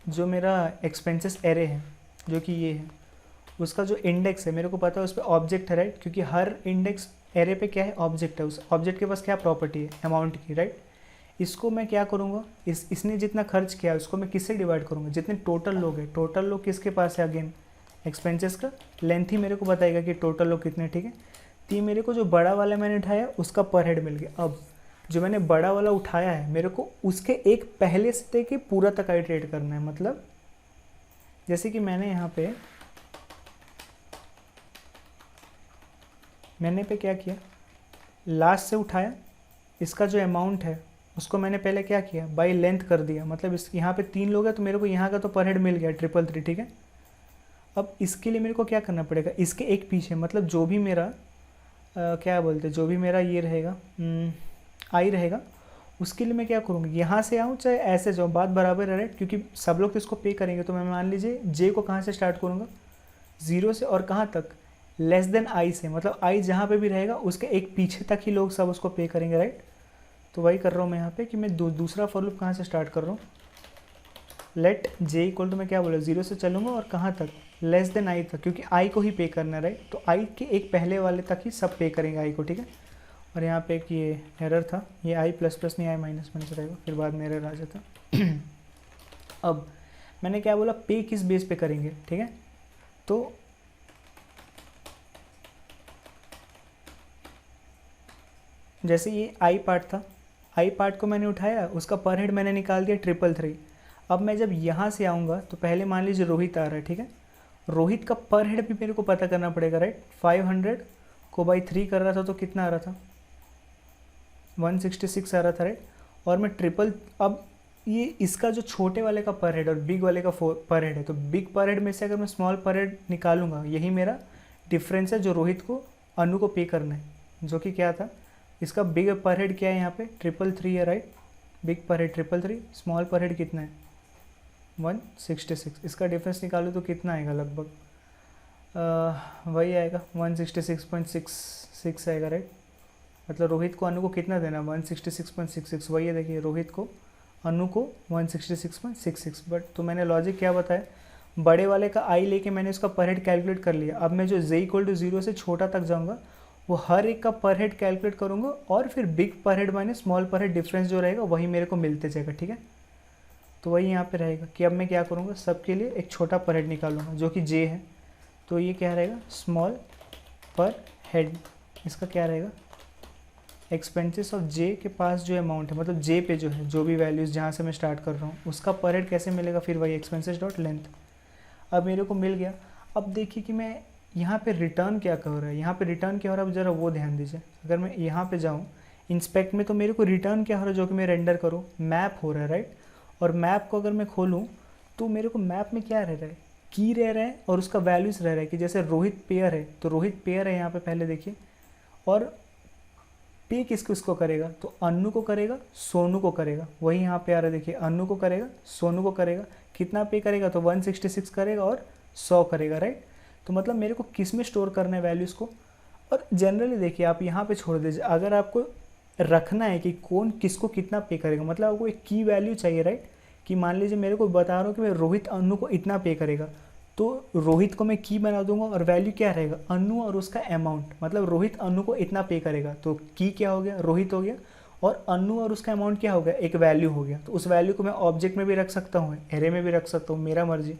जो मेरा एक्सपेंसेस एरे है जो कि ये है, उसका जो इंडेक्स है मेरे को पता है उस पर ऑब्जेक्ट है, राइट, क्योंकि हर इंडेक्स एरे पे क्या है, ऑब्जेक्ट है, उस ऑब्जेक्ट के पास क्या प्रॉपर्टी है, अमाउंट की, राइट। इसको मैं क्या करूँगा, इसने जितना खर्च किया है उसको मैं किससे डिवाइड करूँगा, जितने टोटल लोग हैं, टोटल लोग किसके पास है, अगेन एक्सपेंसेस का लेंथ ही मेरे को बताएगा कि टोटल लोग कितने, ठीक है। तो ये मेरे को जो बड़ा वाला मैंने उठाया उसका पर हेड मिल गया। अब जो मैंने बड़ा वाला उठाया है मेरे को उसके एक पहले से लेके पूरा तक आइट्रेट करना है, मतलब जैसे कि मैंने यहाँ पे क्या किया, लास्ट से उठाया, इसका जो अमाउंट है उसको मैंने पहले क्या किया, बाई लेंथ कर दिया, मतलब इस यहाँ पे 3 लोग हैं तो मेरे को यहाँ का तो पर हेड मिल गया 333, ठीक है। अब इसके लिए मेरे को क्या करना पड़ेगा, इसके एक पीछे, मतलब जो भी मेरा क्या बोलते हैं, जो भी मेरा ये रहेगा आई रहेगा, उसके लिए मैं क्या करूँगा, यहाँ से आऊँ चाहे ऐसे जाऊँ, बात बराबर है राइट, क्योंकि सब लोग तो इसको पे करेंगे। तो मैं मान लीजिए जे को कहाँ से स्टार्ट करूँगा, 0 से, और कहाँ तक, लेस देन आई से, मतलब आई जहाँ पे भी रहेगा उसके एक पीछे तक ही लोग सब उसको पे करेंगे राइट। तो वही कर रहा हूँ मैं यहाँ पे कि मैं दूसरा फॉर लूप कहाँ से स्टार्ट कर रहा हूँ, लेट जे इक्वल टू मैं क्या बोला, 0 से चलूँगा और कहाँ तक, लेस देन आई तक, क्योंकि आई को ही पे करना है राइट। तो आई के एक पहले वाले तक ही सब पे करेंगे आई को, ठीक है। और यहाँ पे एक ये एरर था, ये आई प्लस प्लस नहीं आई माइनस माइनस रहेगा, फिर बाद में एरर आ जाता। अब मैंने क्या बोला, पे किस बेस पे करेंगे, ठीक है। तो जैसे ये आई पार्ट था, आई पार्ट को मैंने उठाया, उसका पर हेड मैंने निकाल दिया 333। अब मैं जब यहाँ से आऊँगा तो पहले मान लीजिए रोहित आ रहा है, ठीक है। रोहित का पर हेड भी मेरे को पता करना पड़ेगा राइट। 500 को बाई 3 कर रहा था तो कितना आ रहा था, 166 आ रहा था राइट। और मैं ट्रिपल, अब ये इसका जो छोटे वाले का पर हेड और बिग वाले का पर हेड है, तो बिग पर हेड में से अगर मैं स्मॉल पर हेड निकालूंगा, यही मेरा डिफरेंस है जो रोहित को अनु को पे करना है, जो कि क्या था, इसका बिग पर हेड क्या है यहाँ पे 333 है राइट। बिग पर हेड 333, स्मॉल पर हेड कितना है 166। इसका डिफरेंस निकालो तो कितना आएगा, लगभग वही आएगा 166.66 आएगा राइट। मतलब रोहित को अनु को कितना देना, 166.66, वही है देखिए, रोहित को अनु को 166.66। बट तो मैंने लॉजिक क्या बताया, बड़े वाले का आई लेके मैंने उसका पर हेड कैलकुलेट कर लिया। अब मैं जो जे इक्वल टू 0 से छोटा तक जाऊँगा, वो हर एक का पर हेड कैलकुलेट करूँगा, और फिर बिग पर हेड माइनस स्मॉल पर हेड डिफरेंस जो रहेगा वही मेरे को मिलते जाएगा, ठीक है। तो वही यहाँ पे रहेगा कि अब मैं क्या करूँगा, सबके लिए एक छोटा पर हेड निकालूंगा जो कि जे है। तो ये क्या रहेगा, स्मॉल पर हेड, इसका क्या रहेगा, एक्सपेंसेस ऑफ जे के पास जो अमाउंट है, मतलब जे पे जो है, जो भी वैल्यूज़ जहाँ से मैं स्टार्ट कर रहा हूँ उसका पर हेड कैसे मिलेगा, फिर वही एक्सपेंसेस डॉट लेंथ। अब मेरे को मिल गया। अब देखिए कि मैं यहाँ पे रिटर्न क्या कर रहा है, यहाँ पे रिटर्न क्या हो रहा है, अब ज़रा वो ध्यान दीजिए। अगर मैं यहाँ पे जाऊँ इंस्पेक्ट में, तो मेरे को रिटर्न क्या हो रहा है, जो कि मैं रेंडर करूँ, मैप हो रहा है राइट। और मैप को अगर मैं खोलूँ तो मेरे को मैप में क्या रह रहा है, की रह रहा है और उसका वैल्यूज़ रह रहा है। कि जैसे रोहित पेयर है तो रोहित पेयर है यहाँ पे, पहले देखिए, और पे किसको करेगा, तो अन्नू को करेगा, सोनू को करेगा। वही यहाँ पे आ रहा है देखिए, अन्नू को करेगा, सोनू को करेगा। कितना पे करेगा, तो 166 करेगा और 100 करेगा राइट। तो मतलब मेरे को किस में स्टोर करना है वैल्यूज़ को। और जनरली देखिए आप यहाँ पे छोड़ दीजिए, अगर आपको रखना है कि कौन किसको कितना पे करेगा, मतलब आपको एक की वैल्यू चाहिए राइट। कि मान लीजिए मेरे को बता रहा हूँ कि मैं रोहित अन्नू को इतना पे करेगा, तो रोहित को मैं की बना दूंगा और वैल्यू क्या रहेगा, अन्नू और उसका अमाउंट, मतलब रोहित अन्नू को इतना पे करेगा, तो की क्या हो गया, रोहित हो गया, और अन्नू और उसका अमाउंट क्या हो गया, एक वैल्यू हो गया। तो उस वैल्यू को मैं ऑब्जेक्ट में भी रख सकता हूँ, एरे में भी रख सकता हूँ, मेरा मर्जी।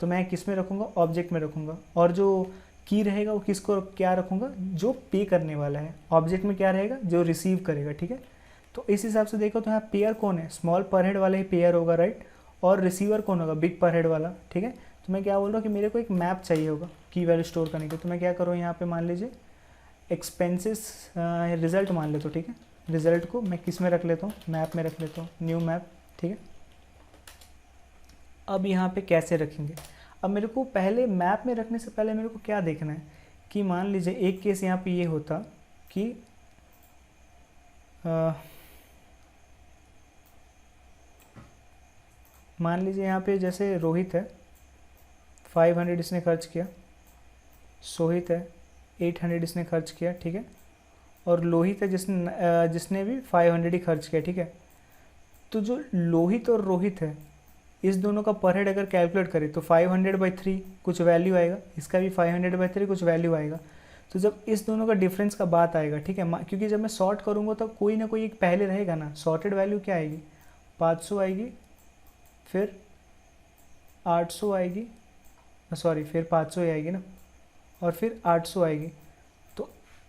तो मैं किस में रखूँगा, ऑब्जेक्ट में रखूँगा। और जो की रहेगा वो किसको क्या रखूँगा, जो पे करने वाला है। ऑब्जेक्ट में क्या रहेगा, जो रिसीव करेगा, ठीक है। तो इस हिसाब से देखो तो यहाँ पेयर कौन है, स्मॉल पर हेड वाला ही पेयर होगा राइट। और रिसीवर कौन होगा, बिग पर हेड वाला, ठीक है। तो मैं क्या बोल रहा हूँ कि मेरे को एक मैप चाहिए होगा की वैल्यू स्टोर करने के। तो मैं क्या करूँ, यहाँ पे मान लीजिए एक्सपेंसेस रिजल्ट मान लेता हूँ, ठीक है। रिजल्ट को मैं किस में रख लेता हूँ, मैप में रख लेता हूँ, न्यू मैप, ठीक है। अब यहाँ पे कैसे रखेंगे, अब मेरे को पहले मैप में रखने से पहले मेरे को क्या देखना है कि मान लीजिए एक केस यहाँ पे ये होता कि मान लीजिए यहाँ पे जैसे रोहित है 500 इसने खर्च किया, सोहित है 800 इसने खर्च किया, ठीक है। और लोहित है जिसने भी 500 ही खर्च किया, ठीक है। तो जो लोहित और रोहित है, इस दोनों का पर हेड अगर कैलकुलेट करें तो 500/3 कुछ वैल्यू आएगा, इसका भी 500/3 कुछ वैल्यू आएगा। तो जब इस दोनों का डिफरेंस का बात आएगा, ठीक है, क्योंकि जब मैं सॉर्ट करूँगा तो कोई ना कोई एक पहले रहेगा ना। सॉर्टेड वैल्यू क्या आएगी, 500 आएगी, फिर 800 आएगी, सॉरी फिर 500 ही आएगी ना, और फिर 800 आएगी। तो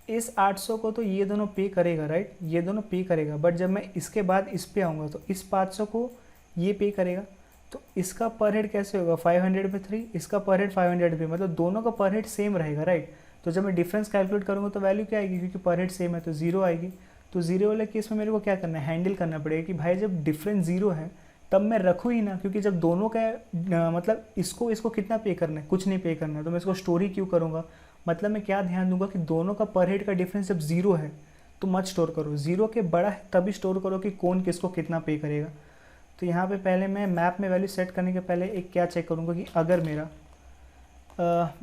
इस 800 को तो ये दोनों पे करेगा राइट, ये दोनों पे करेगा। बट जब मैं इसके बाद इस पे आऊँगा तो इस 500 को ये पे करेगा। तो इसका पर हेड कैसे होगा, 500/3, इसका पर हेड 500 पे, मतलब दोनों का पर हेड सेम रहेगा राइट। तो जब मैं डिफरेंस कैलकुलेट करूँगा तो वैल्यू क्या आएगी, क्योंकि पर हेड सेम है तो 0 आएगी। तो 0 वाले केस में मेरे को क्या करना है, हैंडल करना पड़ेगा कि भाई जब डिफरेंस 0 है तब मैं रखूँ ही ना, क्योंकि जब दोनों का मतलब इसको कितना पे करना है, कुछ नहीं पे करना है, तो मैं इसको स्टोरी क्यों करूँगा। मतलब मैं क्या ध्यान दूंगा कि दोनों का पर हेड का डिफरेंस जब 0 है तो मत स्टोर करो, 0 के बड़ा है तभी स्टोर करो कि कौन किसको कितना पे करेगा। तो यहाँ पे पहले मैं मैप में वैल्यू सेट करने के पहले एक क्या चेक करूँगा कि अगर मेरा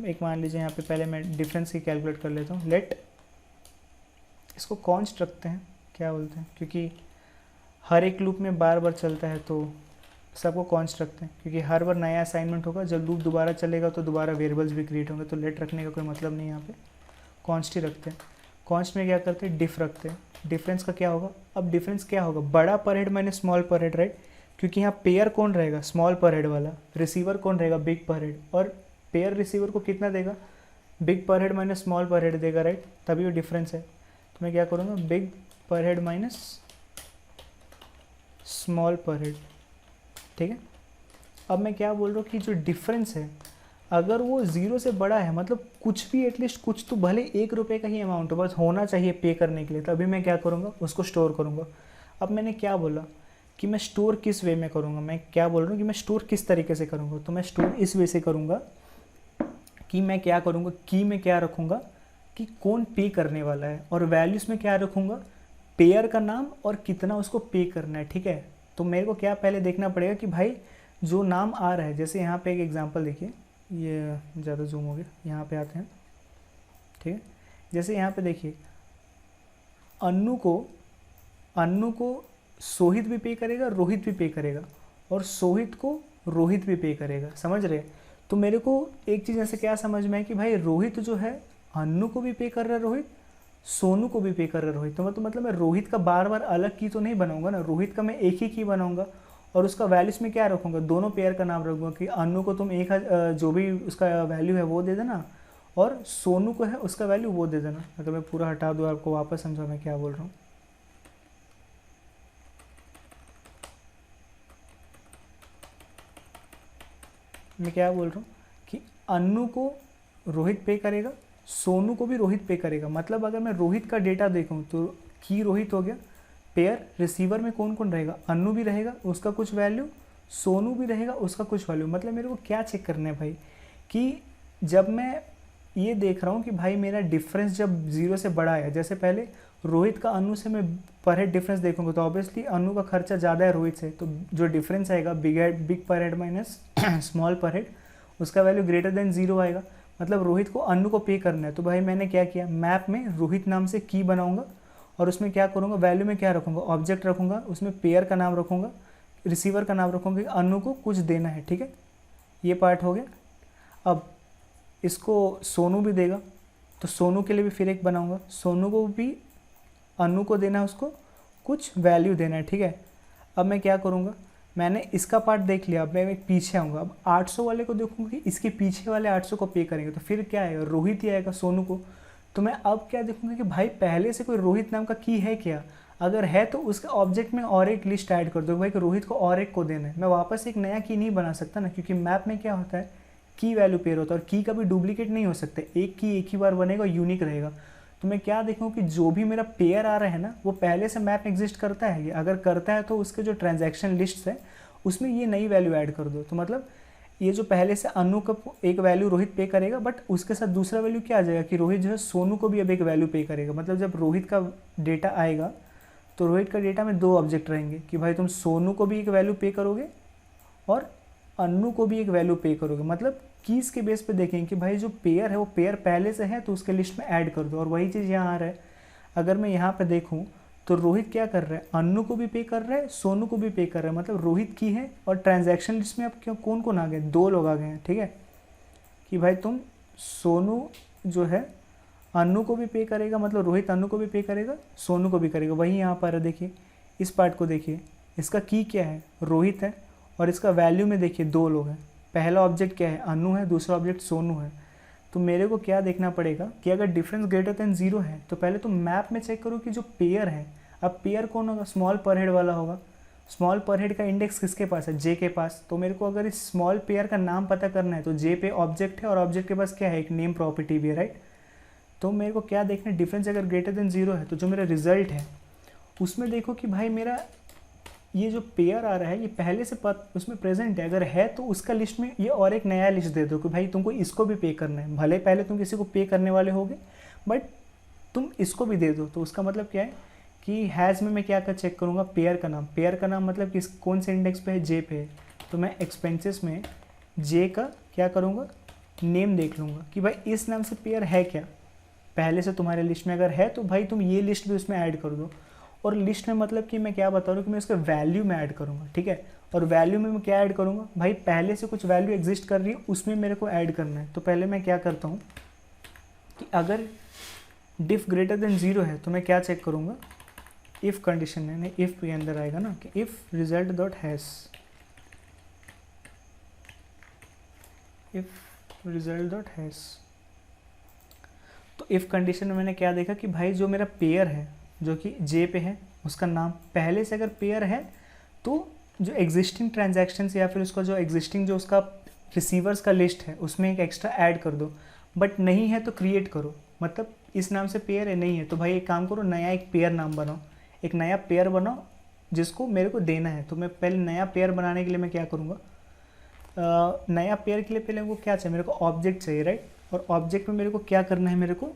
एक मान लीजिए यहाँ पे पहले मैं डिफरेंस की कैलकुलेट कर लेता हूँ। लेट इसको कॉन्स्ट रखते हैं, क्या बोलते हैं, क्योंकि हर एक लूप में बार बार चलता है तो सबको कॉन्स्ट रखते हैं, क्योंकि हर बार नया असाइनमेंट होगा, जब लूप दोबारा चलेगा तो दोबारा वेरिएबल्स भी क्रिएट होंगे, तो लेट रखने का कोई मतलब नहीं, यहाँ पे कॉन्स्ट ही रखते हैं। कॉन्स्ट में क्या करते हैं, डिफ रखते हैं। डिफरेंस का क्या होगा, अब डिफरेंस क्या होगा, बड़ा पर हेड माइनस स्मॉल पर हेड, राइट, क्योंकि यहाँ पेयर कौन रहेगा, स्मॉल पर हेड वाला, रिसीवर कौन रहेगा, बिग पर हेड, और पेयर रिसीवर को कितना देगा, बिग पर हेड माइनस स्मॉल पर हेड देगा, राइट, तभी वो डिफरेंस है। तो मैं क्या करूँगा, बिग पर हेड माइनस स्मॉल पर हेड, ठीक है। अब मैं क्या बोल रहा हूँ कि जो डिफरेंस है अगर वो 0 से बड़ा है, मतलब कुछ भी एटलीस्ट कुछ तो भले 1 रुपये का ही अमाउंट हो, बस होना चाहिए पे करने के लिए, तभी मैं क्या करूँगा, उसको स्टोर करूँगा। अब मैंने क्या बोला कि मैं स्टोर किस वे में करूँगा, मैं क्या बोल रहा हूँ कि मैं स्टोर किस तरीके से करूँगा, तो मैं स्टोर इस वे से करूँगा कि मैं क्या करूँगा, की में क्या रखूँगा कि कौन पे करने वाला है, और वैल्यूज़ में क्या रखूँगा, पेयर का नाम और कितना उसको पे करना है, ठीक है। तो मेरे को क्या पहले देखना पड़ेगा कि भाई जो नाम आ रहा है, जैसे यहाँ पे एक एग्जांपल देखिए, ये ज़्यादा जूम हो गया, यहाँ पे आते हैं, ठीक है। जैसे यहाँ पे देखिए अन्नू को सोहित भी पे करेगा, रोहित भी पे करेगा, और सोहित को रोहित भी पे करेगा, समझ रहे। तो मेरे को एक चीज़ ऐसे क्या समझ में है कि भाई रोहित जो है अन्नू को भी पे कर रहा है, रोहित सोनू को भी पे कर रहा है रोहित, तो मतलब मैं रोहित का बार बार अलग की तो नहीं बनाऊंगा ना, रोहित का मैं एक ही की बनाऊंगा, और उसका वैल्यूज में क्या रखूँगा, दोनों पेयर का नाम रखूँगा कि अन्नू को तुम जो भी उसका वैल्यू है वो दे देना, और सोनू को है उसका वैल्यू वो दे देना। अगर मैं पूरा हटा दूँ आपको वापस समझा मैं क्या बोल रहा हूँ, मैं क्या बोल रहा हूँ कि अन्नू को रोहित पे करेगा, सोनू को भी रोहित पे करेगा। मतलब अगर मैं रोहित का डेटा देखूँ तो की रोहित हो गया, पेयर रिसीवर में कौन कौन रहेगा, अन्नू भी रहेगा उसका कुछ वैल्यू, सोनू भी रहेगा उसका कुछ वैल्यू। मतलब मेरे को क्या चेक करना है भाई कि जब मैं ये देख रहा हूँ कि भाई मेरा डिफरेंस जब 0 से बड़ा है, जैसे पहले रोहित का अन्नू से मैं पर हेड डिफरेंस देखूंगा तो ऑब्वियसली अन्नू का खर्चा ज़्यादा है रोहित से, तो जो डिफरेंस आएगा बिग पर हेड माइनस स्मॉल पर हेड, उसका वैल्यू ग्रेटर देन 0 आएगा। मतलब रोहित को अन्नू को पे करना है, तो भाई मैंने क्या किया, मैप में रोहित नाम से की बनाऊंगा, और उसमें क्या करूँगा, वैल्यू में क्या रखूँगा, ऑब्जेक्ट रखूँगा, उसमें पेयर का नाम रखूँगा, रिसीवर का नाम रखूँगा कि अन्नू को कुछ देना है, ठीक है। ये पार्ट हो गया। अब इसको सोनू भी देगा, तो सोनू के लिए भी फिर एक बनाऊँगा, सोनू को भी अन्नू को देना है, उसको कुछ वैल्यू देना है, ठीक है। अब मैं क्या करूँगा, मैंने इसका पार्ट देख लिया, अब मैं पीछे आऊँगा, अब 800 वाले को देखूँगा कि इसके पीछे वाले 800 को पे करेंगे, तो फिर क्या आएगा, रोहित ही आएगा सोनू को। तो मैं अब क्या देखूँगा कि भाई पहले से कोई रोहित नाम का की है क्या, अगर है तो उसका ऑब्जेक्ट में और एक लिस्ट ऐड कर दो भाई कि रोहित को और एक को देना है। मैं वापस एक नया की नहीं बना सकता ना, क्योंकि मैप में क्या होता है की वैल्यू पेयर होता है, और की का भी डुप्लीकेट नहीं हो सकता, एक की एक ही बार बनेगा, यूनिक रहेगा। तो मैं क्या देखूँ कि जो भी मेरा पेयर आ रहा है ना वो पहले से मैप एग्जिस्ट करता है, अगर करता है तो उसके जो ट्रांजैक्शन लिस्ट है उसमें ये नई वैल्यू ऐड कर दो। तो मतलब ये जो पहले से अन्नू का एक वैल्यू रोहित पे करेगा, बट उसके साथ दूसरा वैल्यू क्या आ जाएगा कि रोहित जो है सोनू को भी अब एक वैल्यू पे करेगा। मतलब जब रोहित का डेटा आएगा तो रोहित का डेटा में 2 ऑब्जेक्ट रहेंगे कि भाई तुम सोनू को भी एक वैल्यू पे करोगे और अन्नू को भी एक वैल्यू पे करोगे। मतलब कीज़ के बेस पे देखेंगे कि भाई जो पेयर है वो पेयर पहले से है तो उसके लिस्ट में ऐड कर दो, और वही चीज़ यहाँ आ रहा है। अगर मैं यहाँ पे देखूँ तो रोहित क्या कर रहा है, अन्नू को भी पे कर रहा है, सोनू को भी पे कर रहा है। मतलब रोहित की है, और ट्रांजैक्शन लिस्ट में अब क्यों कौन कौन आ गए, 2 लोग आ गए हैं, ठीक है। कि भाई तुम सोनू जो है अन्नू को भी पे करेगा, मतलब रोहित अन्नू को भी पे करेगा, सोनू को भी करेगा। वही यहाँ पर देखिए, इस पार्ट को देखिए, इसका की क्या है, रोहित है, और इसका वैल्यू में देखिए 2 लोग हैं। पहला ऑब्जेक्ट क्या है, अन्नू है, दूसरा ऑब्जेक्ट सोनू है। तो मेरे को क्या देखना पड़ेगा कि अगर डिफरेंस ग्रेटर देन 0 है तो पहले तो मैप में चेक करो कि जो पेयर है, अब पेयर कौन होगा, स्मॉल पर हेड वाला होगा। स्मॉल पर हेड का इंडेक्स किसके पास है, जे के पास। तो मेरे को अगर इस स्मॉल पेयर का नाम पता करना है तो जे पे ऑब्जेक्ट है, और ऑब्जेक्ट के पास क्या है, एक नेम प्रॉपर्टी भी है, राइट। तो मेरे को क्या देखना है, डिफरेंस अगर ग्रेटर देन 0 है तो जो मेरा रिजल्ट है उसमें देखो कि भाई मेरा ये जो पेयर आ रहा है ये पहले से उसमें प्रेजेंट है। अगर है तो उसका लिस्ट में ये और एक नया लिस्ट दे दो कि भाई तुमको इसको भी पे करना है। भले पहले तुम किसी को पे करने वाले होगे, बट तुम इसको भी दे दो तो उसका मतलब क्या है कि हैज़ में मैं क्या कर चेक करूँगा, पेयर का नाम। पेयर का नाम मतलब किस कौन से इंडेक्स पे है, जे पे है। तो मैं एक्सपेंसेस में जे का क्या करूँगा, नेम देख लूँगा कि भाई इस नाम से पेयर है क्या, पहले से तुम्हारे लिस्ट में अगर है तो भाई तुम ये लिस्ट भी उसमें ऐड कर दो। और लिस्ट में मतलब कि मैं क्या बता रहा हूँ कि मैं उसका वैल्यू में ऐड करूँगा, ठीक है। और वैल्यू में मैं क्या ऐड करूँगा, भाई पहले से कुछ वैल्यू एग्जिस्ट कर रही है उसमें मेरे को ऐड करना है। तो पहले मैं क्या करता हूँ कि अगर डिफ ग्रेटर देन 0 है तो मैं क्या चेक करूँगा, इफ़ कंडीशन है, नहीं इफ़ के अंदर आएगा ना कि if result dot has, if result dot has. तो इफ़ कंडीशन में मैंने क्या देखा कि भाई जो मेरा पेयर है जो कि जे पे है उसका नाम पहले से अगर पेयर है तो जो एग्जिस्टिंग ट्रांजैक्शंस या फिर उसका जो एग्जिस्टिंग जो उसका रिसीवर्स का लिस्ट है उसमें एक एक्स्ट्रा ऐड कर दो। बट नहीं है तो क्रिएट करो, मतलब इस नाम से पेयर है, नहीं है तो भाई एक काम करो, नया एक पेयर नाम बनाओ, एक नया पेयर बनाओ जिसको मेरे को देना है। तो मैं पहले नया पेयर बनाने के लिए मैं क्या करूँगा, नया पेयर के लिए पहले वो क्या चाहिए, मेरे को ऑब्जेक्ट चाहिए, राइट। और ऑब्जेक्ट में मेरे को क्या करना है, मेरे को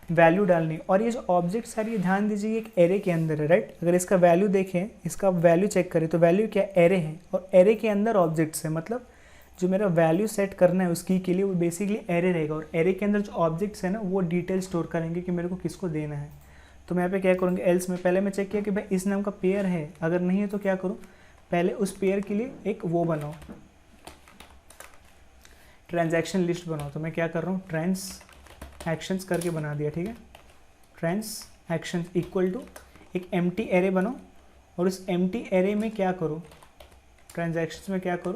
वैल्यू डालनी। और ये जो ऑब्जेक्ट सारी ध्यान दीजिए एक एरे के अंदर है, राइट। अगर इसका वैल्यू देखें, इसका वैल्यू चेक करें तो वैल्यू क्या एरे है और एरे के अंदर ऑब्जेक्ट्स है। मतलब जो मेरा वैल्यू सेट करना है उसकी के लिए वो बेसिकली एरे रहेगा और एरे के अंदर जो ऑब्जेक्ट्स है ना वो डिटेल स्टोर करेंगे कि मेरे को किसको देना है। तो मैं यहाँ पे क्या करूँगा, एल्स में पहले मैं चेक किया कि भाई इस नाम का पेयर है, अगर नहीं है तो क्या करूँ, पहले उस पेयर के लिए एक वो बनाओ, ट्रांजैक्शन लिस्ट बनाओ। तो मैं क्या कर रहा हूँ, ट्रांस एक्शंस करके बना दिया, ठीक है। ट्रांस एक्शंस इक्वल टू एक एम्प्टी एरे बनाओ और उस एम्प्टी एरे में क्या करो, ट्रांजैक्शंस में क्या करो,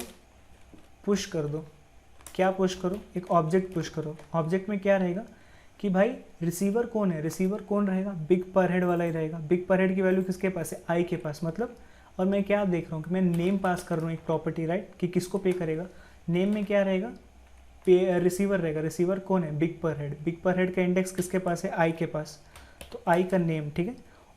पुश कर दो। क्या पुश करो, एक ऑब्जेक्ट पुश करो। ऑब्जेक्ट में क्या रहेगा कि भाई रिसीवर कौन है, रिसीवर कौन रहेगा, बिग पर हेड वाला ही रहेगा। बिग पर हेड की वैल्यू किसके पास है, आई के पास। मतलब और मैं क्या देख रहा हूँ कि मैं नेम पास कर रहा हूँ एक प्रॉपर्टी, राइट, कि किसको पे करेगा। नेम में क्या रहेगा, पे रिसीवर रहेगा। रिसीवर कौन है, बिग पर हेड। बिग पर हेड का इंडेक्स किसके पास है, आई के पास, तो आई का नेम, ठीक है।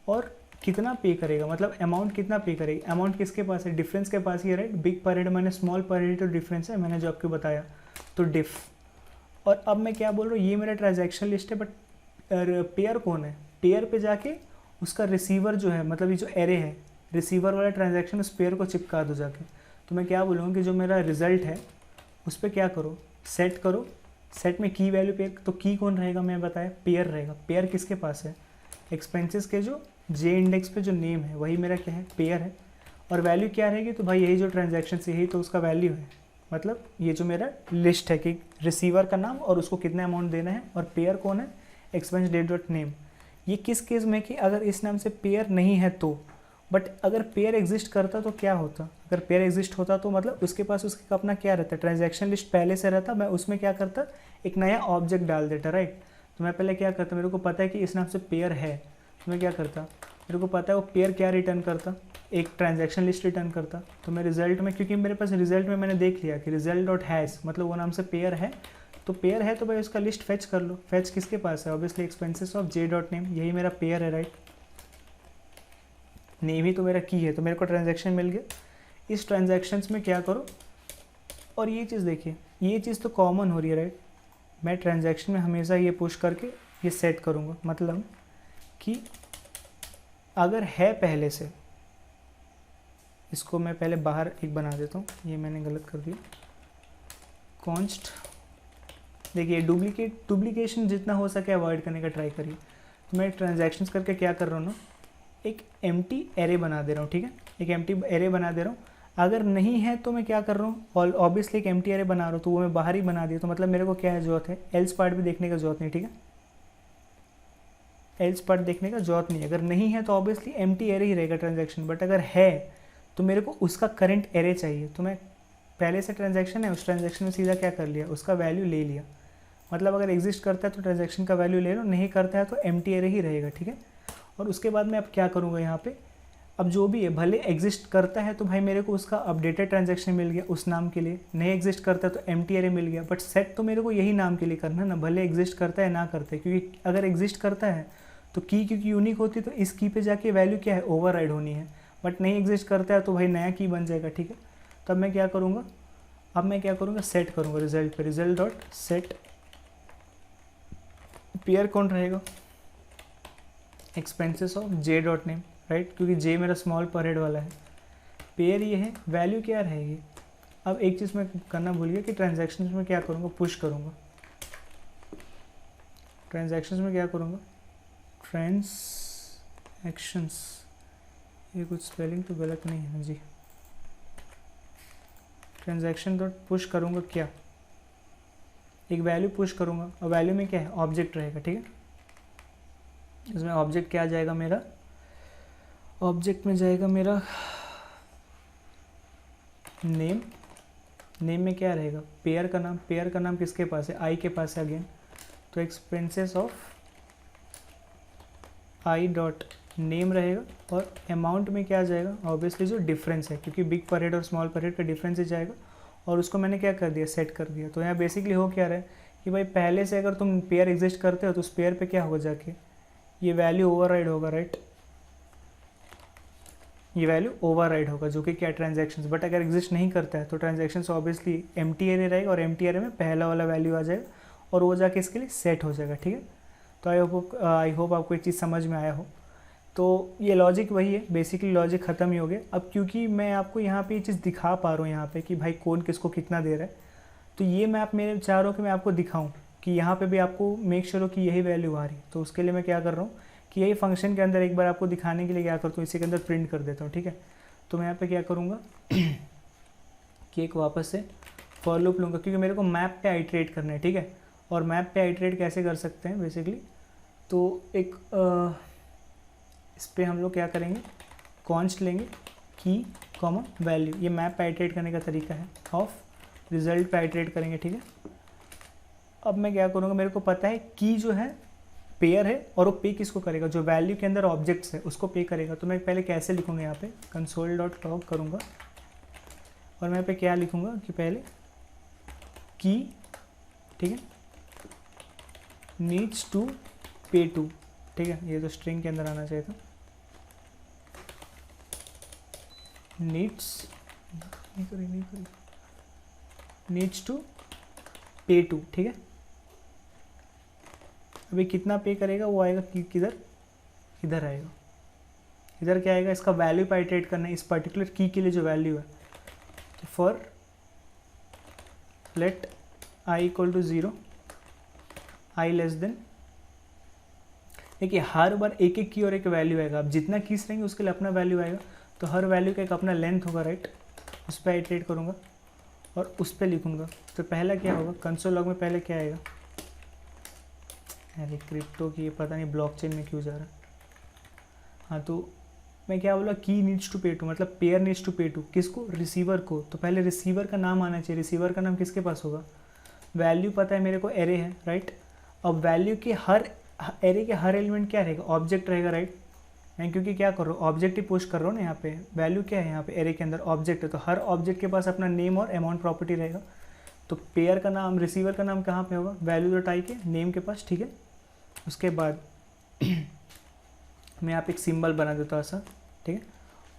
और कितना पे करेगा, मतलब अमाउंट कितना पे करेगी, अमाउंट किसके पास है, डिफरेंस के पास ही है, राइट। बिग पर हेड मैंने स्मॉल पर हेड तो डिफरेंस है, मैंने जो आपको बताया, तो डिफ। और अब मैं क्या बोल रहा हूँ, ये मेरा ट्रांजैक्शन लिस्ट है, बट पेयर कौन है, पेयर पे जाके उसका रिसीवर जो है, मतलब ये जो एरे है, रिसीवर वाला ट्रांजैक्शन उस पेयर को चिपका दो जाके। तो मैं क्या बोलूँगा कि जो मेरा रिजल्ट है उस पर क्या करो, सेट करो। सेट में की वैल्यू पेयर, तो की कौन रहेगा, मैं बताया पेयर रहेगा। पेयर किसके पास है, एक्सपेंसेस के जो जे इंडेक्स पे जो नेम है वही मेरा क्या है, पेयर है। और वैल्यू क्या रहेगी, तो भाई यही जो ट्रांजैक्शन यही तो उसका वैल्यू है। मतलब ये जो मेरा लिस्ट है कि रिसीवर का नाम और उसको कितना अमाउंट देना है, और पेयर कौन है, एक्सपेंस डेट डॉट नेम। ये किस केस में कि अगर इस नाम से पेयर नहीं है तो, बट अगर पेयर एग्जिस्ट करता तो क्या होता, अगर पेयर एग्जिस्ट होता तो मतलब उसके पास उसका अपना क्या रहता, ट्रांजैक्शन लिस्ट पहले से रहता, मैं उसमें क्या करता, एक नया ऑब्जेक्ट डाल देता, राइट। तो मैं पहले क्या करता, मेरे को पता है कि इस नाम से पेयर है, तो मैं क्या करता, मेरे को पता है वो पेयर क्या रिटर्न करता, एक ट्रांजैक्शन लिस्ट रिटर्न करता। तो मैं रिजल्ट में, क्योंकि मेरे पास रिजल्ट में मैंने देख लिया कि रिजल्ट डॉट हैज़, मतलब वो नाम से पेयर है, तो पेयर है तो भाई उसका लिस्ट फेच कर लो। फेच किसके पास है, obviously expenses of J dot name, यही मेरा पेयर है, राइट। नेम ही तो मेरा की है, तो मेरे को ट्रांजैक्शन मिल गया। इस ट्रांजैक्शंस में क्या करो, और ये चीज़ देखिए, ये चीज़ तो कॉमन हो रही है, राइट। मैं ट्रांजैक्शन में हमेशा ये पुश करके ये सेट करूँगा, मतलब कि अगर है पहले से, इसको मैं पहले बाहर एक बना देता हूँ, ये मैंने गलत कर दिया, कॉन्स्ट। देखिए डुप्लीकेशन जितना हो सके अवॉइड करने का ट्राई करिए। तो मैं ट्रांजैक्शंस करके क्या कर रहा हूँ ना, एक एम्प्टी एरे बना दे रहा हूँ, ठीक है, एक एम्प्टी एरे बना दे रहा हूँ। अगर नहीं है तो मैं क्या कर रहा हूँ, और ऑब्वियसली एक एम्प्टी एरे बना रहा हूँ तो वो मैं बाहर ही बना दिया, तो मतलब मेरे को क्या है जरूरत है, एल्स पार्ट भी देखने का जरूरत नहीं, ठीक है, एल्स पार्ट देखने का जरूरत नहीं। अगर नहीं है तो ऑब्वियसली एम्प्टी एरे ही रहेगा ट्रांजैक्शन, बट अगर है तो मेरे को उसका करंट एरे चाहिए। तो मैं पहले से ट्रांजैक्शन है, उस ट्रांजैक्शन में सीधा क्या कर लिया, उसका वैल्यू ले लिया। मतलब अगर एग्जिस्ट करता है तो ट्रांजैक्शन का वैल्यू ले लो, नहीं करता है तो एम्प्टी एरे ही रहेगा, ठीक है। और उसके बाद मैं अब क्या करूँगा यहाँ पे, अब जो भी है भले एग्जिस्ट करता है तो भाई मेरे को उसका अपडेटेड ट्रांजैक्शन मिल गया उस नाम के लिए, नहीं एग्जिस्ट करता है तो एम्प्टी एरे मिल गया। बट सेट तो मेरे को यही नाम के लिए करना है ना, भले एग्जिस्ट करता है ना करता है, क्योंकि अगर एग्जिस्ट करता है तो की क्योंकि यूनिक होती है तो इस की पे जाके वैल्यू क्या है, ओवरराइड होनी है। बट नहीं एग्जिस्ट करता है तो भाई नया की बन जाएगा, ठीक है। तब मैं क्या करूँगा, अब मैं क्या करूँगा, सेट करूँगा रिजल्ट पे, रिजल्ट डॉट सेट पेयर कौन रहेगा, expenses of J dot name, right, क्योंकि जे मेरा स्मॉल पर हेड वाला है। पेयर ये है, वैल्यू क्या रहेगी। अब एक चीज़ मैं करना भूल गया कि ट्रांजैक्शंस में क्या करूँगा, पुश करूँगा। ट्रांजैक्शंस में क्या करूँगा, ट्रांजैक्शंस, ये कुछ स्पेलिंग तो गलत नहीं है जी। ट्रांजैक्शन डॉट पुश करूँगा क्या, एक वैल्यू पुश करूँगा, और वैल्यू में क्या है, ऑब्जेक्ट रहेगा, ठीक है। इसमें ऑब्जेक्ट क्या आ जाएगा मेरा, ऑब्जेक्ट में जाएगा मेरा नेम। नेम में क्या रहेगा, पेयर का नाम। पेयर का नाम किसके पास है, आई के पास है अगेन, तो expenses of I dot name रहेगा। और अमाउंट में क्या आ जाएगा, ऑब्वियसली जो डिफरेंस है, क्योंकि बिग पर हेड और स्मॉल पर हेड का डिफरेंस ही जाएगा, और उसको मैंने क्या कर दिया, सेट कर दिया। तो यहाँ बेसिकली हो क्या रहा है कि भाई पहले से अगर तुम पेयर एग्जिस्ट करते हो तो उस पेयर पे क्या होगा जाके, ये वैल्यू ओवरराइड होगा, राइट, ये वैल्यू ओवरराइड होगा, जो कि क्या, ट्रांजैक्शंस। बट अगर एग्जिस्ट नहीं करता है तो ट्रांजैक्शंस ऑब्वियसली एम्प्टी एरे रहेगा, और एम्प्टी एरे में पहला वाला वैल्यू आ जाएगा, और वो जाके इसके लिए सेट हो जाएगा, ठीक है। तो आई होप आपको एक चीज़ समझ में आया हो। तो ये लॉजिक वही है, बेसिकली लॉजिक ख़त्म ही हो गया। अब क्योंकि मैं आपको यहाँ पे ये चीज़ दिखा पा रहा हूँ यहाँ पे कि भाई कौन किसको कितना दे रहा है, तो ये मैं आप मेरे चाह रहा हूँ कि मैं आपको दिखाऊँ कि यहाँ पे भी आपको मेक श्योर हो कि यही वैल्यू आ रही है। तो उसके लिए मैं क्या कर रहा हूँ कि यही फंक्शन के अंदर एक बार आपको दिखाने के लिए क्या करता हूँ, इसी के अंदर प्रिंट कर देता हूँ, ठीक है। तो मैं यहाँ पे क्या करूँगा कि एक वापस से फॉर लूप लूँगा, क्योंकि मेरे को मैप पे आइट्रेट करना है, ठीक है। और मैप पे आइट्रेट कैसे कर सकते हैं बेसिकली, तो एक इस पर हम लोग क्या करेंगे, कॉन्स्ट लेंगे, की कॉमा वैल्यू, ये मैप पे आइट्रेट करने का तरीका है, ऑफ रिजल्ट पे आइट्रेट करेंगे, ठीक है। अब मैं क्या करूँगा, मेरे को पता है की जो है पेयर है, और वो पे किसको करेगा, जो वैल्यू के अंदर ऑब्जेक्ट्स है उसको पे करेगा। तो मैं पहले कैसे लिखूँगा, यहाँ पे कंसोल डॉट लॉग करूँगा, और मैं यहाँ पे क्या लिखूँगा कि पहले की, ठीक है, नीड्स टू पे टू, ठीक है, ये तो स्ट्रिंग के अंदर आना चाहिए था, नीड्स नीड्स टू पे टू, ठीक है। अभी कितना पे करेगा वो आएगा किधर, इधर आएगा, इधर क्या आएगा, इसका वैल्यू पे आइट्रेट करना है इस पर्टिकुलर की के लिए जो वैल्यू है। तो for let I equal to 0, I less than, देखिए हर बार एक एक की और एक वैल्यू आएगा, अब जितना कीज रहेंगे उसके लिए अपना वैल्यू आएगा, तो हर वैल्यू का एक अपना लेंथ होगा, राइट, उस पर आइट्रेट करूँगा और उस पर लिखूँगा। तो पहला क्या होगा, कंसोल लॉग में पहले क्या आएगा, अरे क्रिप्टो की ये पता नहीं ब्लॉकचेन में क्यों जा रहा है। हाँ, तो मैं क्या बोला, की नीड्स टू पे टू, मतलब पेयर नीड्स टू पे टू, किसको, रिसीवर को। तो पहले रिसीवर का नाम आना चाहिए, रिसीवर का नाम किसके पास होगा, वैल्यू पता है मेरे को एरे है, राइट। अब वैल्यू के हर एरे के हर एलिमेंट क्या रहेगा, ऑब्जेक्ट रहेगा, राइट। मैं क्योंकि क्या कर रहा हूँ, ऑब्जेक्ट ही पुश कर रहा हूँ ना, यहाँ पे वैल्यू क्या है, यहाँ पे एरे के अंदर ऑब्जेक्ट है, तो हर ऑब्जेक्ट के पास अपना नेम और अमाउंट प्रॉपर्टी रहेगा। तो पेयर का नाम, रिसीवर का नाम कहाँ पे होगा, वैल्यू डॉट आई के नेम के पास, ठीक है। उसके बाद मैं यहाँ पे एक सिंबल बना देता हूँ ऐसा, ठीक है।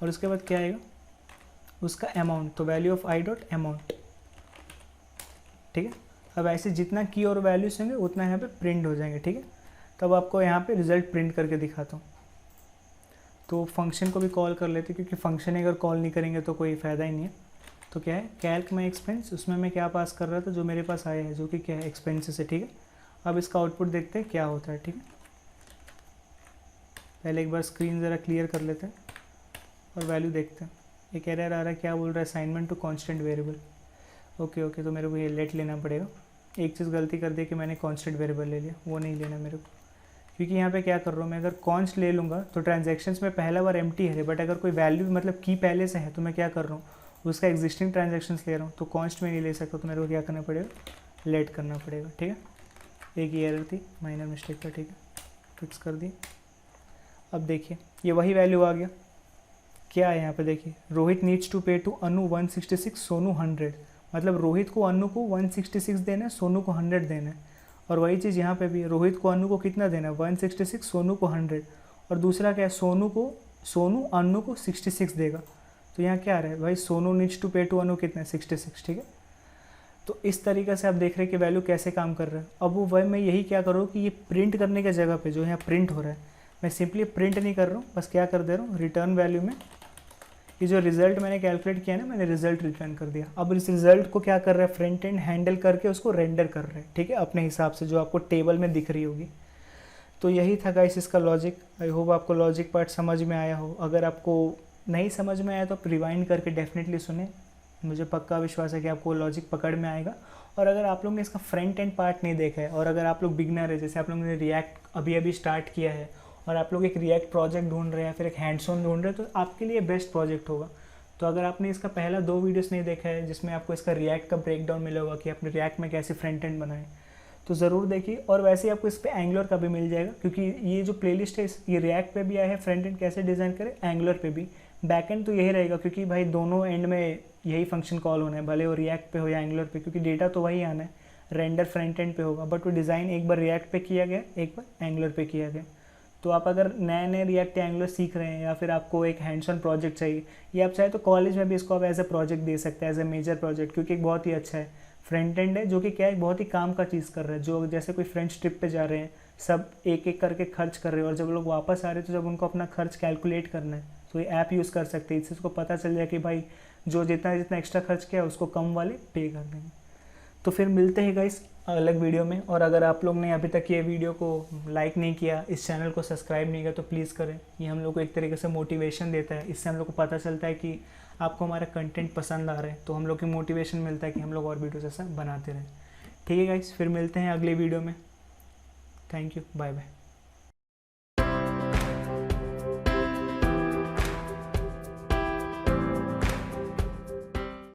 और उसके बाद क्या आएगा, उसका अमाउंट, तो value of I dot amount, ठीक है। अब ऐसे जितना की और वैल्यूज होंगे उतना यहाँ पे प्रिंट हो जाएंगे, ठीक है। तब आपको यहाँ पे रिजल्ट प्रिंट करके दिखाता हूँ। तो फंक्शन को भी कॉल कर लेते, क्योंकि फंक्शन अगर कॉल नहीं करेंगे तो कोई फ़ायदा ही नहीं है। तो क्या है, कैल्क में एक्सपेंस, उसमें मैं क्या पास कर रहा था, जो मेरे पास आया है, जो कि क्या है, एक्सपेंसेस है, ठीक है। अब इसका आउटपुट देखते हैं क्या होता है, ठीक है। पहले एक बार स्क्रीन ज़रा क्लियर कर लेते हैं और वैल्यू देखते हैं। एक एरर आ रहा है, क्या बोल रहा है, assignment to constant variable. Okay, तो मेरे को ये लेट लेना पड़ेगा। एक चीज़ गलती कर दी कि मैंने कांस्टेंट वेरिएबल ले लिया, वो नहीं लेना मेरे को, क्योंकि यहाँ पे क्या कर रहा हूँ मैं, अगर कॉन्स्ट ले लूँगा तो ट्रांजैक्शंस में पहला बार एम्प्टी है, बट अगर कोई वैल्यू मतलब की पहले से है तो मैं क्या कर रहा हूँ, उसका एग्जिस्टिंग ट्रांजैक्शंस ले रहा हूँ, तो कॉन्स्ट में नहीं ले सकता, तो मेरे को क्या करना पड़ेगा, लेट करना पड़ेगा, ठीक है। एक ही एरर थी, माइनर मिस्टेक था, ठीक है, फिक्स कर दी। अब देखिए ये वही वैल्यू आ गया, क्या है यहाँ पे देखिए, रोहित नीड्स टू पे टू अनु 166, सोनू 100, मतलब रोहित को अनु को 166 देना है, सोनू को 100 देना है। और वही चीज़ यहाँ पे भी, रोहित को अनु को कितना देना है, 166, सोनू को 100, और दूसरा क्या है, सोनू अनु को 66 देगा। तो यहाँ क्या आ रहा है भाई, सोनू नीड्स टू पे टू अनु कितना है, 66, ठीक है। तो इस तरीके से आप देख रहे हैं कि वैल्यू कैसे काम कर रहा है। अब वो वही मैं यही क्या कर रहा हूँ कि ये प्रिंट करने की जगह पे जो यहाँ प्रिंट हो रहा है, मैं सिंपली प्रिंट नहीं कर रहा हूँ, बस क्या कर दे रहा हूँ, रिटर्न वैल्यू में ये जो रिजल्ट मैंने कैलकुलेट किया ना, मैंने रिजल्ट रिटर्न कर दिया। अब इस रिजल्ट को क्या कर रहा है, फ्रंट एंड हैंडल करके उसको रेंडर कर रहे हैं, ठीक है, अपने हिसाब से जो आपको टेबल में दिख रही होगी। तो यही था गाइस इसका लॉजिक। आई होप आपको लॉजिक पार्ट समझ में आया हो। अगर आपको नहीं समझ में आया तो आप रिवाइंड करके डेफिनेटली सुने, मुझे पक्का विश्वास है कि आपको लॉजिक पकड़ में आएगा। और अगर आप लोग ने इसका फ्रंट एंड पार्ट नहीं देखा है और अगर आप लोग बिगनर है, जैसे आप लोगों ने रिएक्ट अभी अभी स्टार्ट किया है और आप लोग एक रिएक्ट प्रोजेक्ट ढूंढ रहे हैं, फिर एक हैंड्स ऑन ढूंढ रहे हैं, तो आपके लिए बेस्ट प्रोजेक्ट होगा। तो अगर आपने इसका पहला 2 वीडियोस नहीं देखा है जिसमें आपको इसका रिएक्ट का ब्रेकडाउन मिला होगा कि आपने रिएक्ट में कैसे फ्रंट एंड बनाए, तो ज़रूर देखिए। और वैसे ही आपको इस पर एंगुलर का भी मिल जाएगा, क्योंकि ये जो प्लेलिस्ट है ये रिएक्ट पे भी आया है, फ्रंट एंड कैसे डिज़ाइन करें, एंगुलर पे भी। बैक एंड तो यही रहेगा, क्योंकि भाई दोनों एंड में यही फंक्शन कॉल होना है, भले वो रिएक्ट पे हो या एंगुलर पे, क्योंकि डेटा तो वही आना है, रेंडर फ्रंट एंड पे होगा, बट वो डिज़ाइन एक बार रिएक्ट पे किया गया, एक बार एंगुलर पे किया गया। तो आप अगर नए नए रिएक्ट या एंगुलर सीख रहे हैं या फिर आपको एक हैंड्स ऑन प्रोजेक्ट चाहिए, या आप चाहे तो कॉलेज में भी इसको आप एज ए प्रोजेक्ट दे सकते हैं, एज ए मेजर प्रोजेक्ट, क्योंकि एक बहुत ही अच्छा है फ्रंट एंड है, जो कि क्या है बहुत ही काम का चीज़ कर रहा है। जो जैसे कोई फ्रेंड्स ट्रिप पे जा रहे हैं, सब एक एक करके खर्च कर रहे हैं, और जब लोग वापस आ रहे हैं तो जब उनको अपना खर्च कैलकुलेट करना है तो ये ऐप यूज़ कर सकते हैं। इससे उसको पता चल जाए कि भाई जो जितना जितना एक्स्ट्रा खर्च किया उसको कम वाले पे कर देंगे। तो फिर मिलते हैं गाइस अलग वीडियो में। और अगर आप लोग ने अभी तक ये वीडियो को लाइक नहीं किया, इस चैनल को सब्सक्राइब नहीं किया, तो प्लीज़ करें। ये हम लोग को एक तरीके से मोटिवेशन देता है, इससे हम लोग को पता चलता है कि आपको हमारा कंटेंट पसंद आ रहा है, तो हम लोग की मोटिवेशन मिलता है कि हम लोग और वीडियोस ऐसा बनाते रहें। ठीक है गाइस, फिर मिलते हैं अगले वीडियो में। Thank you, bye bye.